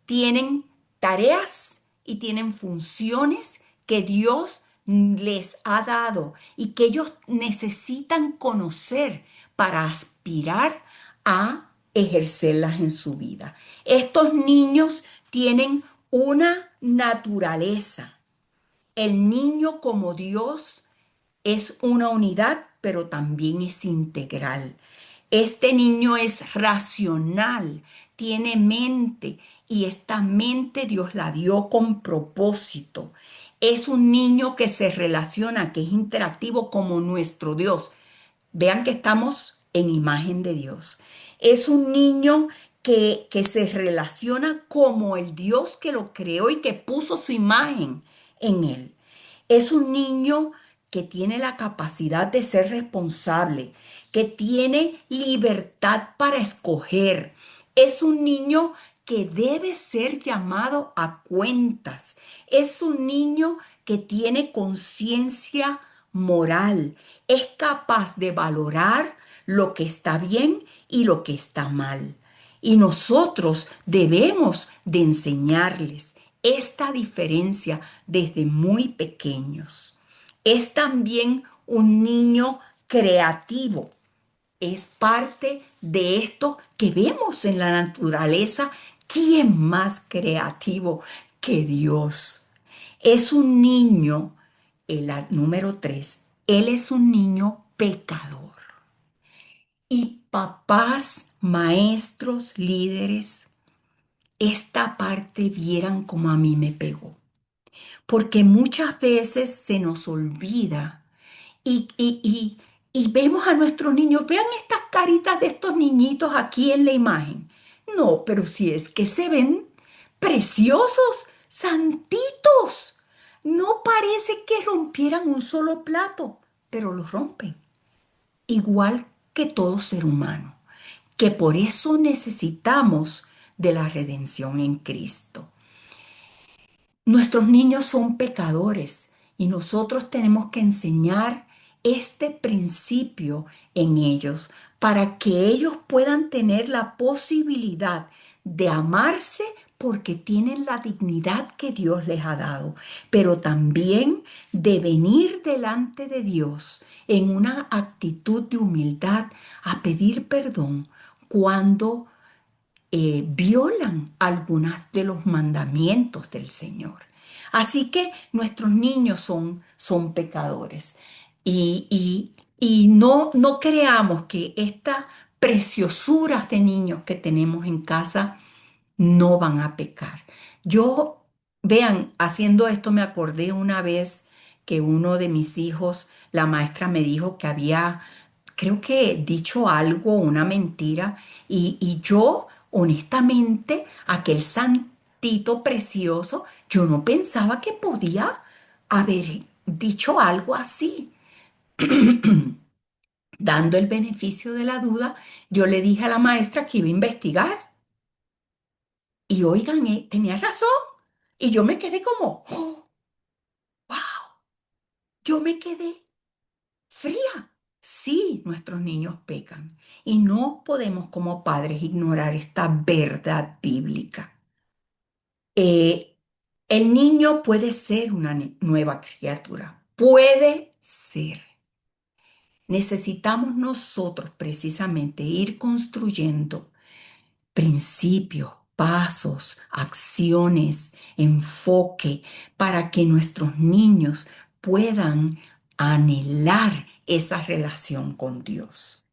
tienen tareas y tienen funciones que Dios les ha dado y que ellos necesitan conocer para aspirar a ejercerlas en su vida. Estos niños tienen una naturaleza. El niño como Dios es una unidad, pero también es integral. Este niño es racional, tiene mente y esta mente Dios la dio con propósito. Es un niño que se relaciona, que es interactivo como nuestro Dios. Vean que estamos en imagen de Dios. Es un niño que se relaciona como el Dios que lo creó y que puso su imagen en él. Es un niño que tiene la capacidad de ser responsable, que tiene libertad para escoger. Es un niño que debe ser llamado a cuentas. Es un niño que tiene conciencia moral. Es capaz de valorar lo que está bien y lo que está mal. Y nosotros debemos de enseñarles esta diferencia desde muy pequeños. Es también un niño creativo. Es parte de esto que vemos en la naturaleza. ¿Quién más creativo que Dios? Es un niño, número 3. Él es un niño pecador. Y papás, maestros, líderes, esta parte vieran como a mí me pegó. Porque muchas veces se nos olvida y vemos a nuestros niños, vean estas caritas de estos niñitos aquí en la imagen. No, pero si es que se ven preciosos, santitos. No parece que rompieran un solo plato, pero los rompen. Igual que todo ser humano, que por eso necesitamos de la redención en Cristo. Nuestros niños son pecadores y nosotros tenemos que enseñar este principio en ellos para que ellos puedan tener la posibilidad de amarse porque tienen la dignidad que Dios les ha dado, pero también de venir delante de Dios en una actitud de humildad a pedir perdón cuando violan algunos de los mandamientos del Señor. Así que nuestros niños son pecadores y no creamos que estas preciosuras de niños que tenemos en casa no van a pecar. Yo, vean, haciendo esto me acordé una vez que uno de mis hijos, la maestra me dijo que había, creo que dicho algo, una mentira, y yo, honestamente, aquel santito precioso, yo no pensaba que podía haber dicho algo así. Dando el beneficio de la duda, yo le dije a la maestra que iba a investigar. Y oigan, tenía razón. Y yo me quedé como, oh, wow, yo me quedé fría. Sí, nuestros niños pecan y no podemos como padres ignorar esta verdad bíblica. Eh, el niño puede ser una nueva criatura, puede ser. Necesitamos nosotros precisamente ir construyendo principios, pasos, acciones, enfoque para que nuestros niños puedan anhelar esa relación con Dios.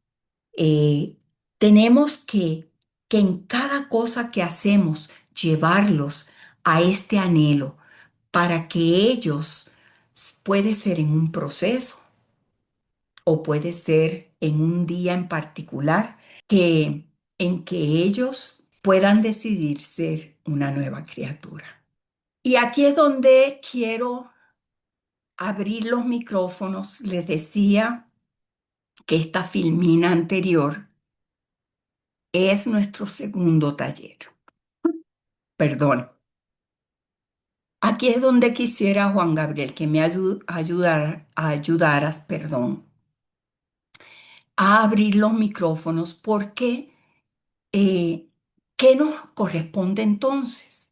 Eh, tenemos que en cada cosa que hacemos llevarlos a este anhelo para que ellos, puede ser en un proceso o puede ser en un día en particular, que en que ellos puedan decidir ser una nueva criatura. Y aquí es donde quiero abrir los micrófonos. Les decía que esta filmina anterior es nuestro segundo taller. Perdón. Aquí es donde quisiera, Juan Gabriel, que me ayudaras, perdón, a abrir los micrófonos porque eh, ¿qué nos corresponde entonces?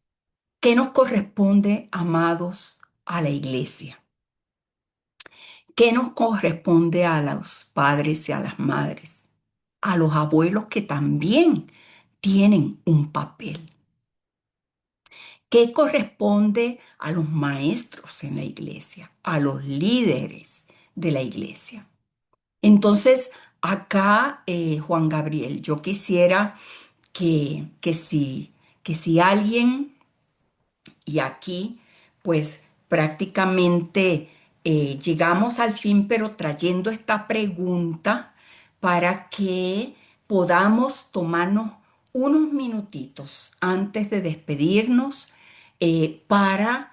¿Qué nos corresponde, amados, a la iglesia? ¿Qué nos corresponde a los padres y a las madres? A los abuelos que también tienen un papel. ¿Qué corresponde a los maestros en la iglesia? A los líderes de la iglesia. Entonces, acá, Juan Gabriel, yo quisiera que si alguien, y aquí, pues prácticamente llegamos al fin, pero trayendo esta pregunta para que podamos tomarnos unos minutitos antes de despedirnos para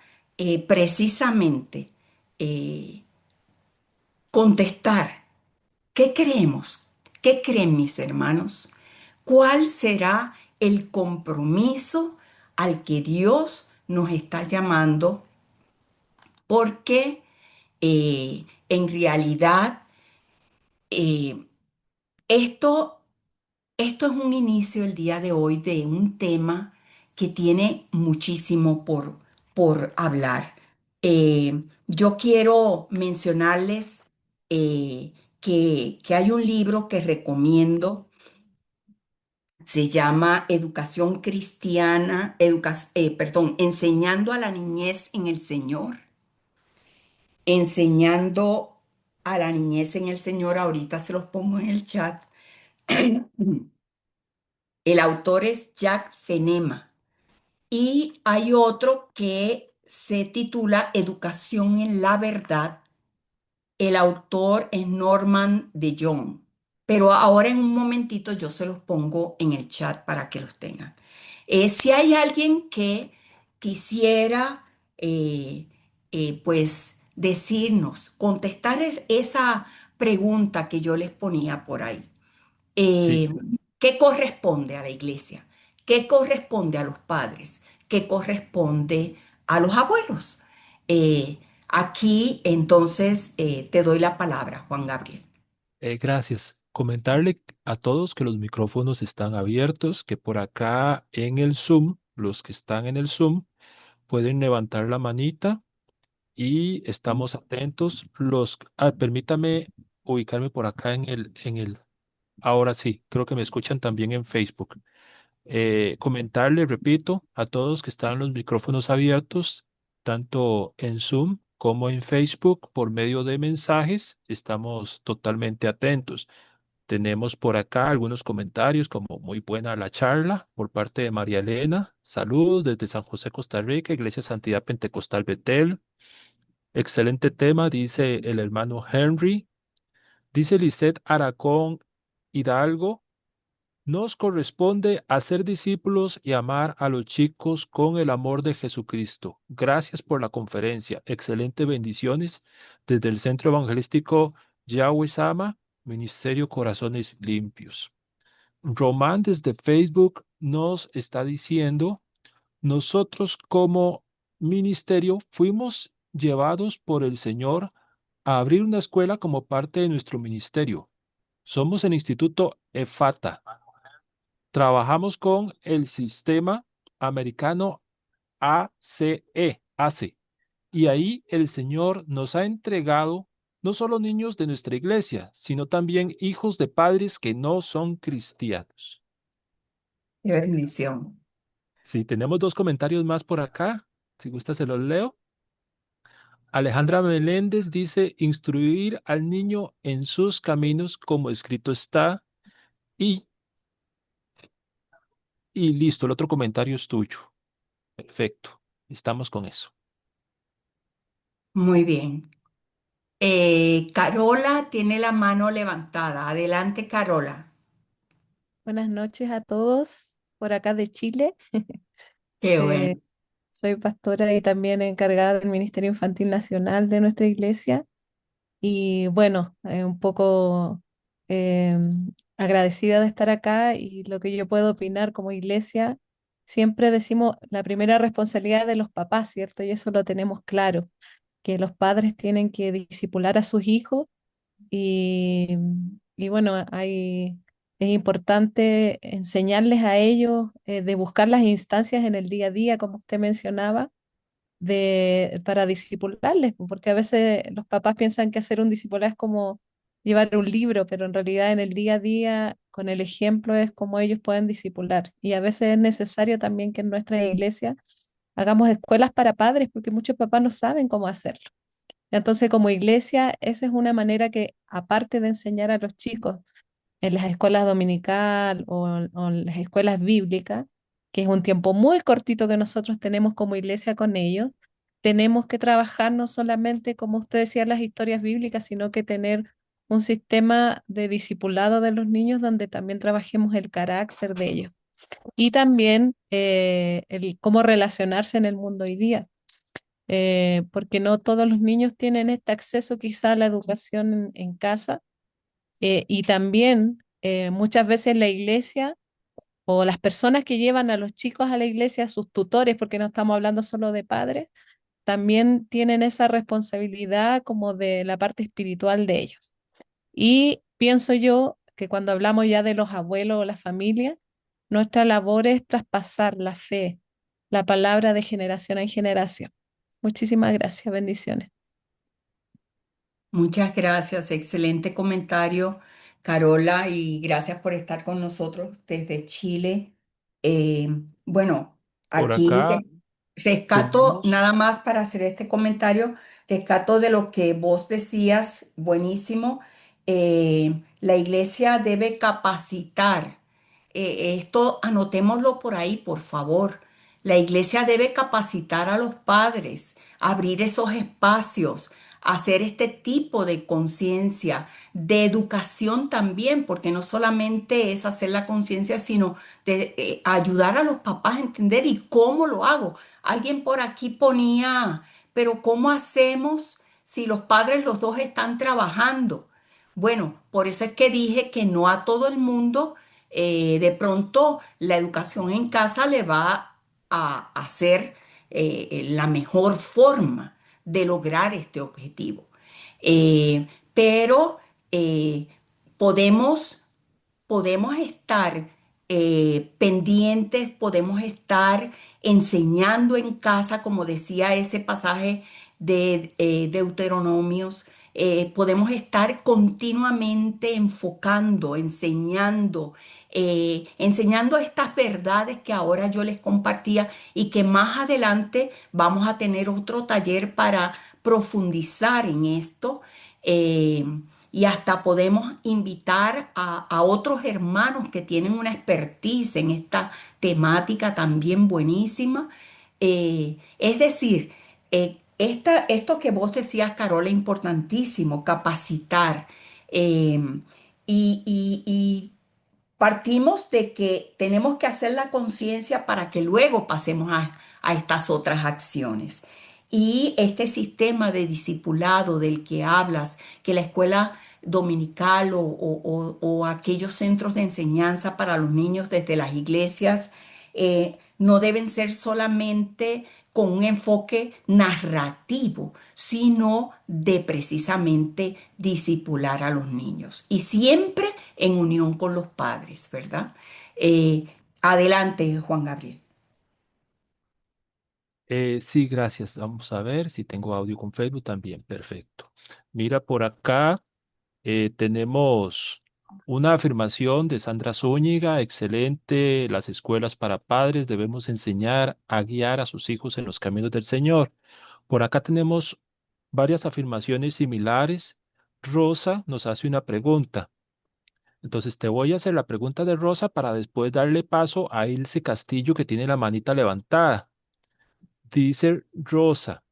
precisamente eh, contestar. ¿Qué creemos? ¿Qué creen mis hermanos? ¿Cuál será el compromiso al que Dios nos está llamando? Porque en realidad eh, esto, esto es un inicio el día de hoy de un tema que tiene muchísimo por hablar. Yo quiero mencionarles que hay un libro que recomiendo. Se llama Educación Cristiana, perdón, Enseñando a la Niñez en el Señor. Enseñando a la niñez en el Señor, ahorita se los pongo en el chat. El autor es Jack Fenema y hay otro que se titula Educación en la Verdad. El autor es Norman de Jong. Pero ahora en un momentito yo se los pongo en el chat para que los tengan. Si hay alguien que quisiera, pues, decirnos, contestar esa pregunta que yo les ponía por ahí. Sí, Eh, ¿Qué corresponde a la iglesia? ¿Qué corresponde a los padres? ¿Qué corresponde a los abuelos? Eh, Aquí entonces te doy la palabra, Juan Gabriel. gracias. Comentarle a todos que los micrófonos están abiertos, que por acá en el Zoom, los que están en el Zoom, pueden levantar la manita y estamos atentos. Permítame ubicarme por acá ahora sí, creo que me escuchan también en Facebook. Comentarle, repito, a todos que están los micrófonos abiertos, tanto en Zoom como en Facebook, por medio de mensajes, estamos totalmente atentos. Tenemos por acá algunos comentarios como muy buena la charla por parte de María Elena. Saludos desde San José, Costa Rica, Iglesia Santidad Pentecostal Betel. Excelente tema, dice el hermano Henry. Dice Lisette Aracón Hidalgo. Nos corresponde hacer discípulos y amar a los chicos con el amor de Jesucristo. Gracias por la conferencia. Excelentes bendiciones desde el Centro Evangelístico Yahweh Sama, Ministerio Corazones Limpios. Román desde Facebook nos está diciendo, nosotros como ministerio fuimos llevados por el Señor a abrir una escuela como parte de nuestro ministerio. Somos el Instituto EFATA. Trabajamos con el sistema americano ACE. Y ahí el Señor nos ha entregado no solo niños de nuestra iglesia, sino también hijos de padres que no son cristianos. Qué bendición. Sí, tenemos dos comentarios más por acá. Si gusta, se los leo. Alejandra Meléndez dice, instruir al niño en sus caminos como escrito está. Y, y listo, el otro comentario es tuyo. Perfecto, estamos con eso. Muy bien. Carola tiene la mano levantada. Adelante, Carola. Buenas noches a todos por acá de Chile. Qué bueno. Eh, Soy pastora y también encargada del Ministerio Infantil Nacional de nuestra iglesia. Y bueno, un poco eh, agradecida de estar acá y lo que yo puedo opinar como iglesia, siempre decimos la primera responsabilidad de los papás, ¿cierto? Y eso lo tenemos claro, que los padres tienen que discipular a sus hijos y bueno, hay es importante enseñarles a ellos de buscar las instancias en el día a día, como usted mencionaba, para discipularles, porque a veces los papás piensan que hacer un discipulado es como llevar un libro, pero en realidad en el día a día, con el ejemplo, es como ellos pueden discipular. Y a veces es necesario también que en nuestra iglesia hagamos escuelas para padres, porque muchos papás no saben cómo hacerlo. Entonces, como iglesia, esa es una manera que, aparte de enseñar a los chicos en las escuelas dominical o en las escuelas bíblicas, que es un tiempo muy cortito que nosotros tenemos como iglesia con ellos, tenemos que trabajar no solamente, como usted decía, las historias bíblicas, sino que tener un sistema de discipulado de los niños donde también trabajemos el carácter de ellos y también el cómo relacionarse en el mundo hoy día, porque no todos los niños tienen este acceso quizá a la educación en casa y también muchas veces la iglesia o las personas que llevan a los chicos a la iglesia, sus tutores, porque no estamos hablando solo de padres, también tienen esa responsabilidad como de la parte espiritual de ellos. Y pienso yo que cuando hablamos ya de los abuelos o la familia, nuestra labor es traspasar la fe, la palabra de generación en generación. Muchísimas gracias, bendiciones. Muchas gracias, excelente comentario, Carola, y gracias por estar con nosotros desde Chile. Eh, bueno, Por aquí acá rescato tenemos, nada más para hacer este comentario, rescato de lo que vos decías, buenísimo. La iglesia debe capacitar. Esto anotémoslo por ahí, por favor. La iglesia debe capacitar a los padres, abrir esos espacios, hacer este tipo de conciencia, de educación también, porque no solamente es hacer la conciencia, sino de ayudar a los papás a entender y cómo lo hago. Alguien por aquí ponía, pero ¿cómo hacemos si los padres los dos están trabajando? Bueno, por eso es que dije que no a todo el mundo de pronto la educación en casa le va a hacer la mejor forma de lograr este objetivo. Pero eh, podemos, podemos estar pendientes, podemos estar enseñando en casa, como decía ese pasaje de Deuteronomios, podemos estar continuamente enfocando, enseñando, enseñando estas verdades que ahora yo les compartía y que más adelante vamos a tener otro taller para profundizar en esto. eh, y hasta podemos invitar a otros hermanos que tienen una expertise en esta temática también buenísima. Es decir, esto que vos decías, Carola, importantísimo, capacitar. Eh, y partimos de que tenemos que hacer la conciencia para que luego pasemos a estas otras acciones. Y este sistema de discipulado del que hablas, que la escuela dominical o aquellos centros de enseñanza para los niños desde las iglesias, no deben ser solamente con un enfoque narrativo, sino de precisamente discipular a los niños. Y siempre en unión con los padres, ¿verdad? Eh, Adelante, Juan Gabriel. sí, gracias. Vamos a ver si tengo audio con Facebook también. Perfecto. Mira, por acá tenemos una afirmación de Sandra Zúñiga. Excelente. Las escuelas para padres debemos enseñar a guiar a sus hijos en los caminos del Señor. Por acá tenemos varias afirmaciones similares. Rosa nos hace una pregunta. Entonces te voy a hacer la pregunta de Rosa para después darle paso a Ilse Castillo que tiene la manita levantada. Dice Rosa,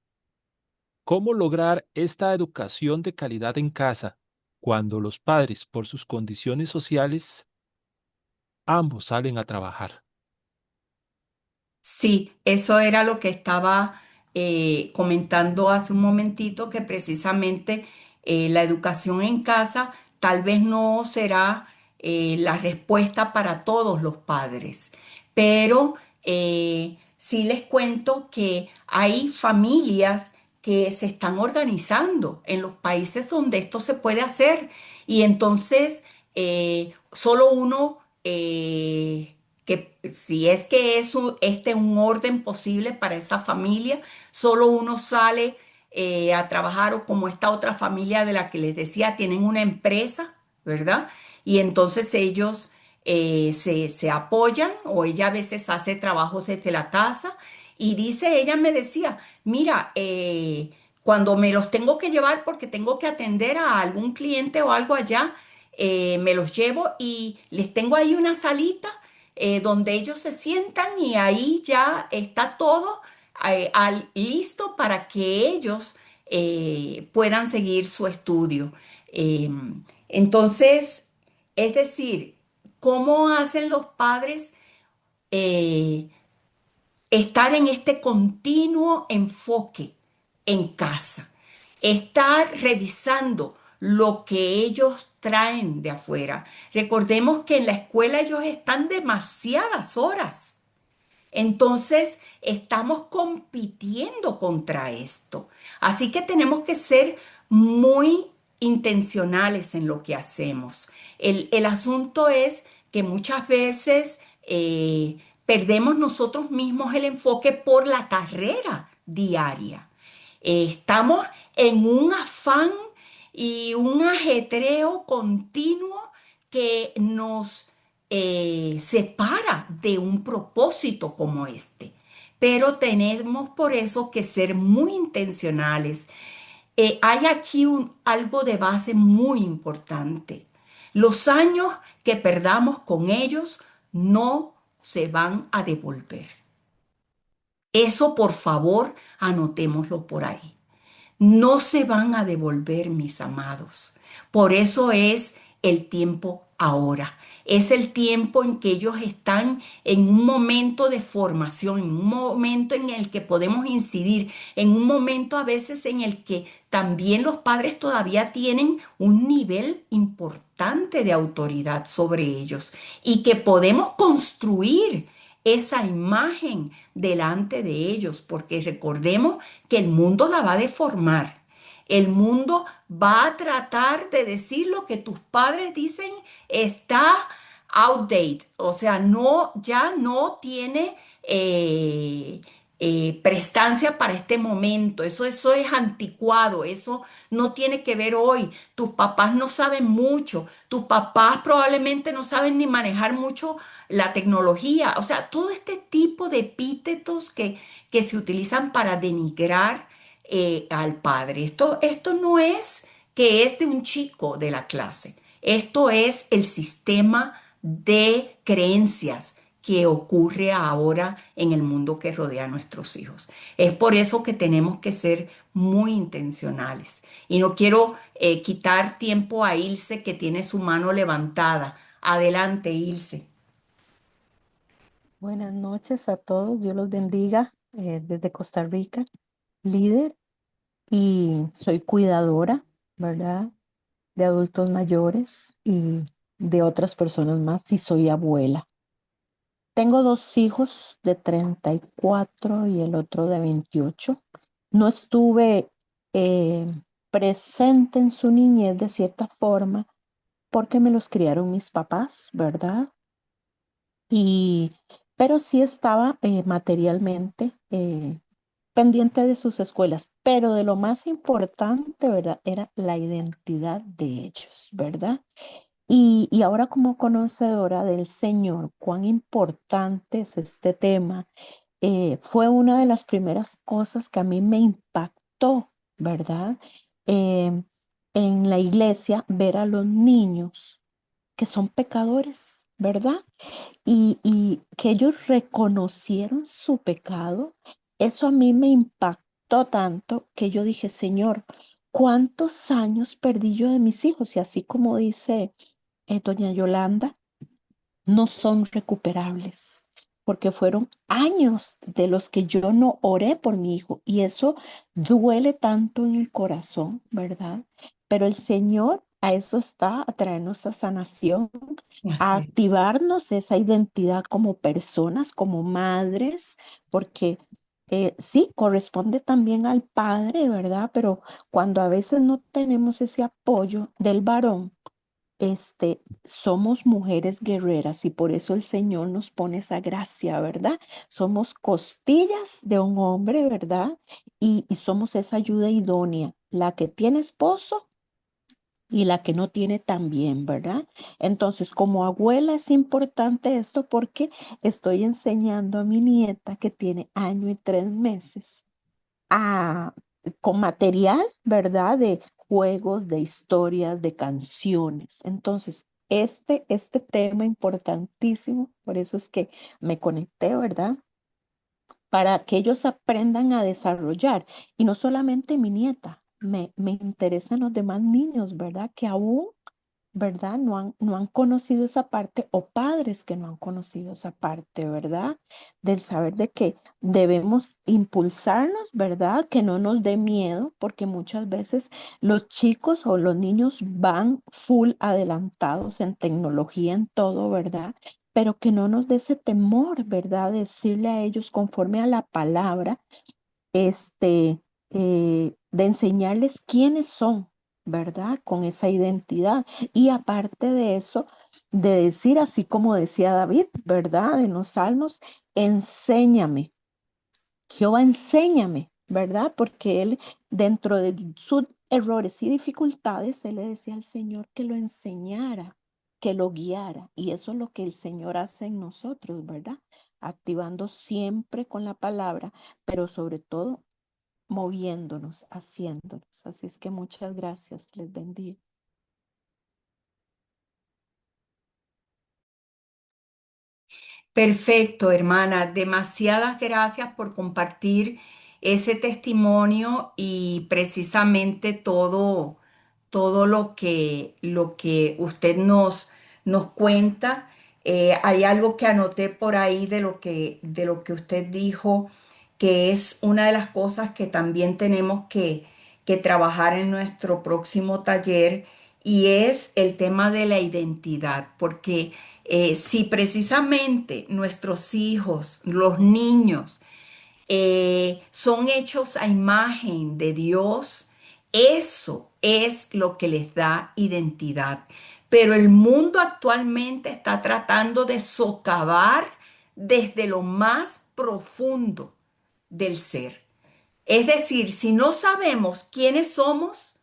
¿cómo lograr esta educación de calidad en casa cuando los padres, por sus condiciones sociales, ambos salen a trabajar? Sí, eso era lo que estaba comentando hace un momentito, que precisamente la educación en casa tal vez no será la respuesta para todos los padres, pero sí les cuento que hay familias que se están organizando en los países donde esto se puede hacer y entonces solo uno, que si es que es un orden posible para esa familia, solo uno sale a trabajar o como esta otra familia de la que les decía, tienen una empresa, ¿verdad? Y entonces ellos se apoyan o ella a veces hace trabajos desde la casa y dice, ella me decía, mira, cuando me los tengo que llevar porque tengo que atender a algún cliente o algo allá, me los llevo y les tengo ahí una salita donde ellos se sientan y ahí ya está todo listo para que ellos puedan seguir su estudio. Eh, entonces, es decir, ¿cómo hacen los padres eh, estar en este continuo enfoque en casa? Estar revisando lo que ellos traen de afuera. Recordemos que en la escuela ellos están demasiadas horas. Entonces, estamos compitiendo contra esto. Así que tenemos que ser muy intencionales en lo que hacemos. El asunto es que muchas veces perdemos nosotros mismos el enfoque por la carrera diaria. Estamos en un afán y un ajetreo continuo que nos separa de un propósito como este. Pero tenemos por eso que ser muy intencionales. Hay aquí algo de base muy importante. Los años que perdamos con ellos no se van a devolver. Eso, por favor, anotémoslo por ahí. No se van a devolver, mis amados. Por eso es el tiempo ahora. Es el tiempo en que ellos están en un momento de formación, en un momento en el que podemos incidir, en un momento a veces en el que también los padres todavía tienen un nivel importante de autoridad sobre ellos y que podemos construir esa imagen delante de ellos, porque recordemos que el mundo la va a deformar. El mundo va a tratar de decir lo que tus padres dicen está outdated, o sea, no, ya no tiene prestancia para este momento. Eso es anticuado, eso no tiene que ver hoy. Tus papás no saben mucho, tus papás probablemente no saben ni manejar mucho la tecnología. O sea, todo este tipo de epítetos que se utilizan para denigrar al padre. Esto no es que es de un chico de la clase. Esto es el sistema de creencias que ocurre ahora en el mundo que rodea a nuestros hijos. Es por eso que tenemos que ser muy intencionales. Y no quiero quitar tiempo a Ilse, que tiene su mano levantada. Adelante, Ilse. Buenas noches a todos, Dios los bendiga desde Costa Rica, líder y soy cuidadora, ¿verdad? De adultos mayores y de otras personas más y soy abuela. Tengo dos hijos de 34 y el otro de 28. No estuve eh, presente en su niñez de cierta forma porque me los criaron mis papás, ¿verdad? Y, pero sí estaba materialmente pendiente de sus escuelas, pero de lo más importante, ¿verdad? Era la identidad de ellos, ¿verdad? Y ahora como conocedora del Señor, cuán importante es este tema, fue una de las primeras cosas que a mí me impactó, ¿verdad? Em, en la iglesia, ver a los niños que son pecadores, ¿verdad? Y que ellos reconocieron su pecado, eso a mí me impactó tanto que yo dije, Señor, ¿cuántos años perdí yo de mis hijos? Y así como dice doña Yolanda, no son recuperables, porque fueron años de los que yo no oré por mi hijo y eso duele tanto en el corazón, ¿verdad? Pero el Señor a eso está, a traernos a sanación, a Así es. activarnos esa identidad como personas, como madres, porque sí, corresponde también al padre, ¿verdad? Pero cuando a veces no tenemos ese apoyo del varón, somos mujeres guerreras y por eso el Señor nos pone esa gracia, ¿verdad? Somos costillas de un hombre, ¿verdad? Y somos esa ayuda idónea, la que tiene esposo y la que no tiene también, ¿verdad? Entonces, como abuela es importante esto porque estoy enseñando a mi nieta que tiene año y 3 meses a, con material, ¿verdad? De juegos, de historias, de canciones. Entonces, este tema importantísimo, por eso es que me conecté, ¿verdad? Para que ellos aprendan a desarrollar. Y no solamente mi nieta, me interesan los demás niños, ¿verdad? Que aún, ¿verdad? No han conocido esa parte o padres que no han conocido esa parte, ¿verdad? Del saber de que debemos impulsarnos, ¿verdad? Que no nos dé miedo, porque muchas veces los chicos o los niños van full adelantados en tecnología, en todo, ¿verdad? Pero que no nos dé ese temor, ¿verdad? Decirle a ellos conforme a la palabra de enseñarles quiénes son, ¿verdad? Con esa identidad. Y aparte de eso, de decir, así como decía David, ¿verdad? En los salmos, enséñame, Jehová, enséñame, ¿verdad? Porque él, dentro de sus errores y dificultades, él le decía al Señor que lo enseñara, que lo guiara. Y eso es lo que el Señor hace en nosotros, ¿verdad? Activando siempre con la palabra, pero sobre todo moviéndonos, haciéndonos. Así es que muchas gracias, les bendigo. Perfecto, hermana. Demasiadas gracias por compartir ese testimonio y precisamente todo lo que usted nos cuenta. Hay algo que anoté por ahí de lo que usted dijo, que es una de las cosas que también tenemos que trabajar en nuestro próximo taller y es el tema de la identidad, porque si precisamente nuestros hijos, los niños, son hechos a imagen de Dios, eso es lo que les da identidad. Pero el mundo actualmente está tratando de socavar desde lo más profundo del ser. Es decir, si no sabemos quiénes somos,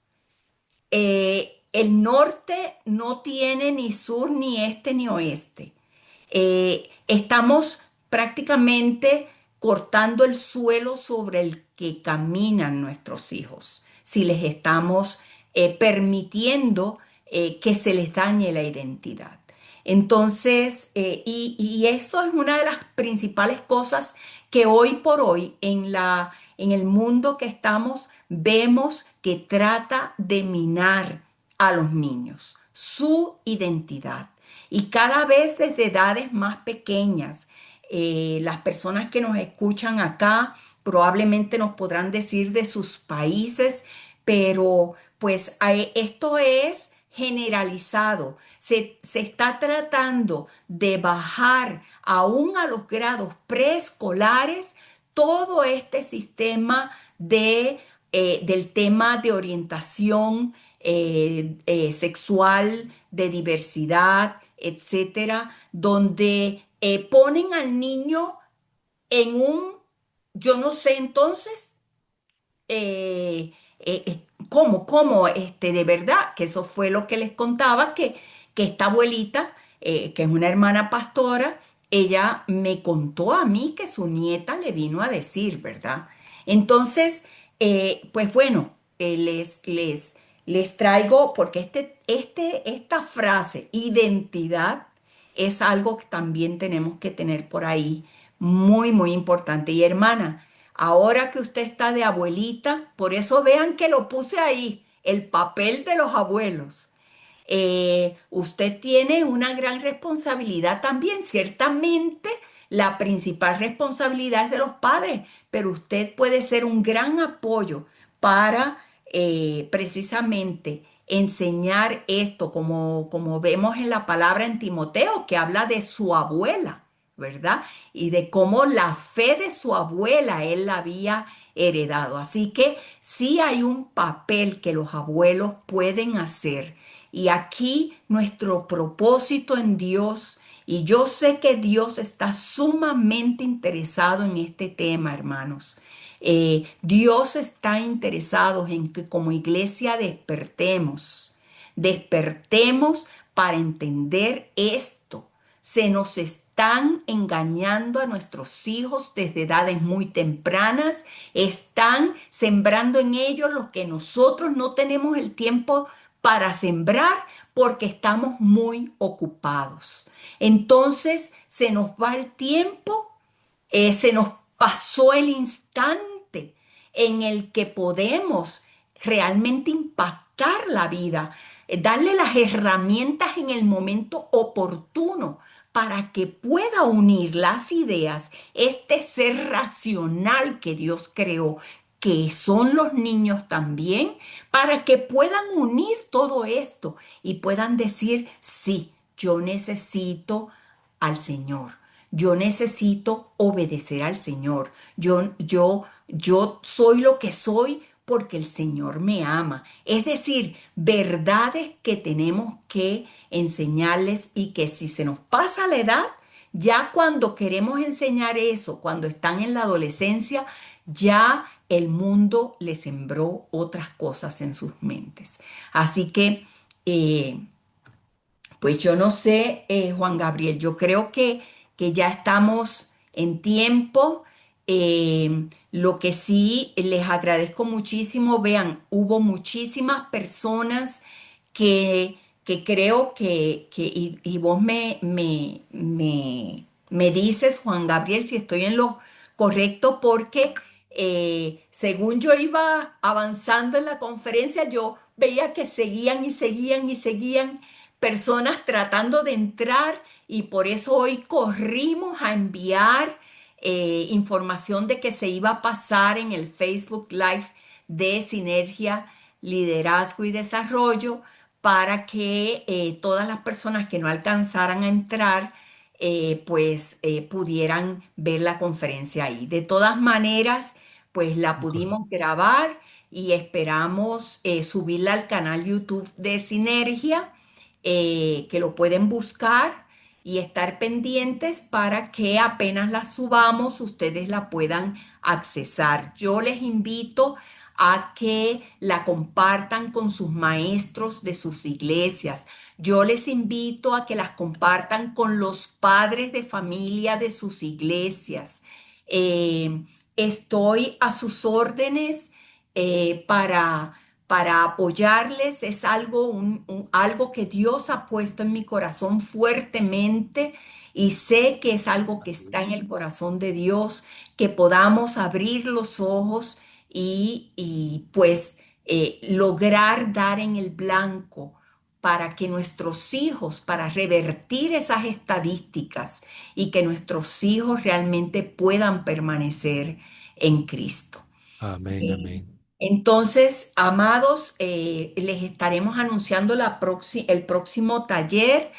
el norte no tiene ni sur, ni este, ni oeste. Estamos prácticamente cortando el suelo sobre el que caminan nuestros hijos, si les estamos permitiendo que se les dañe la identidad. Entonces, y eso es una de las principales cosas que hoy por hoy en el mundo que estamos vemos que trata de minar a los niños, su identidad. Y cada vez desde edades más pequeñas, las personas que nos escuchan acá probablemente nos podrán decir de sus países, pero pues esto es generalizado. Se está tratando de bajar aún a los grados preescolares todo este sistema del tema de orientación sexual, de diversidad, etcétera, donde ponen al niño en un, yo no sé entonces, de verdad, que eso fue lo que les contaba, que esta abuelita, que es una hermana pastora, ella me contó a mí que su nieta le vino a decir, ¿verdad? Entonces, pues bueno, les traigo, porque esta frase, identidad, es algo que también tenemos que tener por ahí, muy, muy importante. Y hermana, ahora que usted está de abuelita, por eso vean que lo puse ahí, el papel de los abuelos. Usted tiene una gran responsabilidad también. Ciertamente, la principal responsabilidad es de los padres, pero usted puede ser un gran apoyo para precisamente enseñar esto, como vemos en la palabra en Timoteo, que habla de su abuela, ¿verdad? Y de cómo la fe de su abuela él la había heredado. Así que sí hay un papel que los abuelos pueden hacer Y aquí nuestro propósito en Dios, y yo sé que Dios está sumamente interesado en este tema, hermanos. Dios está interesado en que como iglesia despertemos para entender esto. Se nos están engañando a nuestros hijos desde edades muy tempranas, están sembrando en ellos lo que nosotros no tenemos el tiempo para sembrar porque estamos muy ocupados. Entonces se nos va el tiempo, se nos pasó el instante en el que podemos realmente impactar la vida, darle las herramientas en el momento oportuno para que pueda unir las ideas, este ser racional que Dios creó, que son los niños también, para que puedan unir todo esto y puedan decir, sí, yo necesito al Señor. Yo necesito obedecer al Señor. Yo soy lo que soy porque el Señor me ama. Es decir, verdades que tenemos que enseñarles y que si se nos pasa la edad, ya cuando queremos enseñar eso, cuando están en la adolescencia, ya el mundo les sembró otras cosas en sus mentes. Así que eh, pues yo no sé, Juan Gabriel, yo creo que ya estamos en tiempo. Lo que sí les agradezco muchísimo, vean, hubo muchísimas personas que creo y vos me dices, Juan Gabriel, si estoy en lo correcto, porque según yo iba avanzando en la conferencia, yo veía que seguían y seguían y seguían personas tratando de entrar y por eso hoy corrimos a enviar información de que se iba a pasar en el Facebook Live de Sinergia, Liderazgo y Desarrollo para que todas las personas que no alcanzaran a entrar pudieran ver la conferencia ahí. De todas maneras, pues la Ajá. pudimos grabar y esperamos subirla al canal YouTube de Sinergia, que lo pueden buscar y estar pendientes para que apenas la subamos, ustedes la puedan accesar. Yo les invito a que la compartan con sus maestros de sus iglesias. Yo les invito a que las compartan con los padres de familia de sus iglesias. Estoy a sus órdenes para apoyarles. Es algo, algo que Dios ha puesto en mi corazón fuertemente y sé que es algo que está en el corazón de Dios, que podamos abrir los ojos y lograr dar en el blanco para que nuestros hijos, para revertir esas estadísticas y que nuestros hijos realmente puedan permanecer en Cristo. Amén, Eh, amén. entonces, amados, les estaremos anunciando el próximo taller.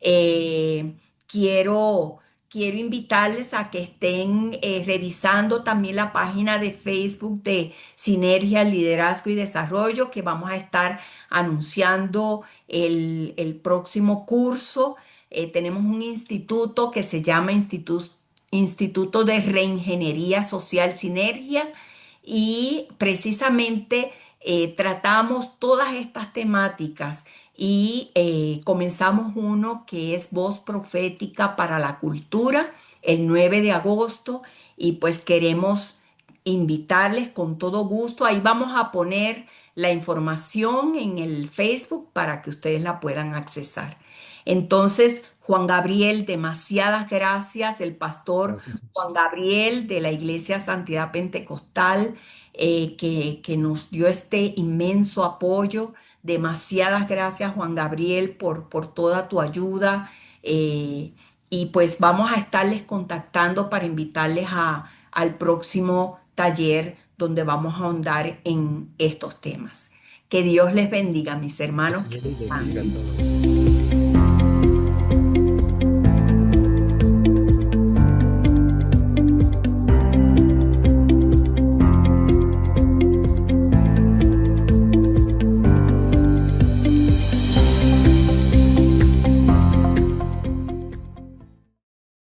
Eh, quiero, quiero invitarles a que estén revisando también la página de Facebook de Sinergia, Liderazgo y Desarrollo, que vamos a estar anunciando el próximo curso. Tenemos un instituto que se llama Instituto de Reingeniería Social Sinergia y precisamente tratamos todas estas temáticas y comenzamos uno que es Voz Profética para la Cultura el 9 de agosto y pues queremos invitarles con todo gusto. Ahí vamos a poner la información en el Facebook para que ustedes la puedan accesar. Entonces, Juan Gabriel, demasiadas gracias, el pastor Gracias. Juan Gabriel de la Iglesia Santidad Pentecostal, que nos dio este inmenso apoyo. Demasiadas gracias, Juan Gabriel, por toda tu ayuda. Y pues vamos a estarles contactando para invitarles al próximo taller donde vamos a ahondar en estos temas. Que Dios les bendiga, mis Que el hermanos, que Señor les bendiga a descansen. todos.